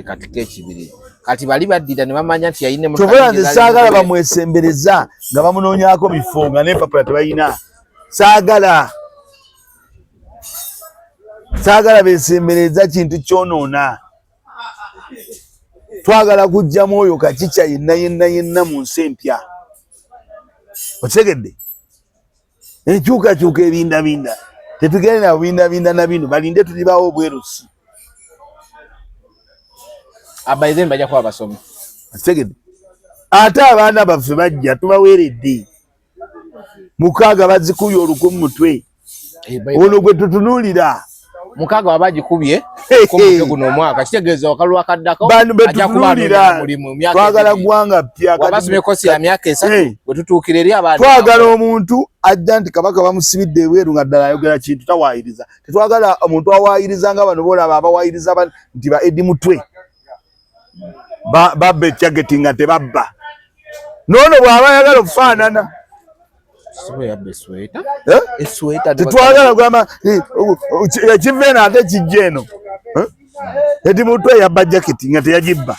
kati kekibiri kati bali baddira ne bamanya nti yayine mu tobola nze saagala bamwesembereza nga bamunoonyako bifo nga n'empapula tebayina. Saagala beesembereza kintu kyonoona. Twagala kuggyamu oyo kakica yenna mu nsi empya. Okitegedde enkyukakyuka ebindabinda tetugende na bindabinda na bino balinde tulibawo obwerusi. Abayizen bajja kuba basomi. Okitegedde ate abaana baffe bajja tubaweeredde 6 bazikubye olukumi mutwe ono gwe tutunuulira 6 babagikubye guno omwaka kitegeeza wakalu akaddako ajja kutunuulira twagala gwanga pya wabasomye kosi ya myaka 3 bwe tutuukira eri abantu twagala omuntu ajja nti kabaka bamusibidde ebweru nga ddala ayogera kintu tawaayiriza. Tetwagala omuntu awaayiriza nga bano boolaba abawaayiriza nti ba Edi Mutwe babba ekyageti nga tebabba noono bw'aba ayagala okufaanana tetwagala kugamba ekiva eno ate kijja eno. Edi Mutwe yabba jaketi nga teyagibba.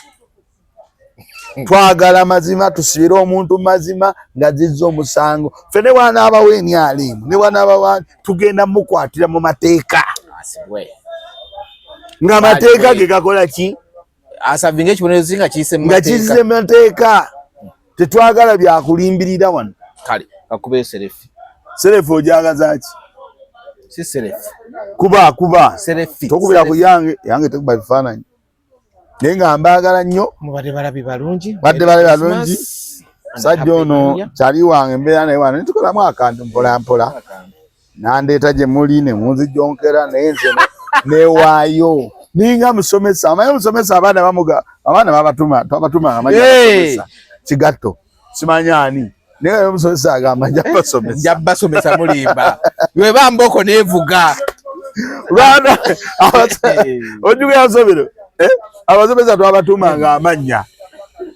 Twagala mazima tusibire omuntu mazima nga zizza omusango. Ffe ne bw'anaabawo emyalimu ne bw'anaabawo tugenda mukwatira mu mateeka ng'amateeka ge gakola ki asavinga ekibonerezo nga kiyise mu mateeka. Tetwagala byakulimbirira wano. Kale akube serefu ojagaza ki si serefu kuba serefi tokubira ku yange tekuba bifaananyi naye nga mbaagala nnyo mubadde balabi balungi sajja ono kyali wange embeera naye wano nitukolamu akantu mpolampola nandeeta gye muli ne munzijonkera naye nze newaayo ninga musomesa amaye musomesa abaana babatuma twabatuma amanya musomesa kigatto simanya ani naye musomesa agamba nja basomesa mulimba we bamboko nevuga lwana ojuga yasomero abasomesa twabatumanga amanya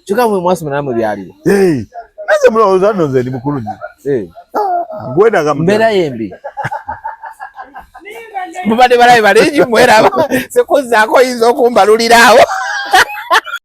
kyokka mwe mwasoma namwe byaliwo nze mulowooza nno nze ndi mukulu nnyo ngwenaga mbeera yembi mubadde balabe balengi mweraba sekuzaako oyinza okumbaluliraawo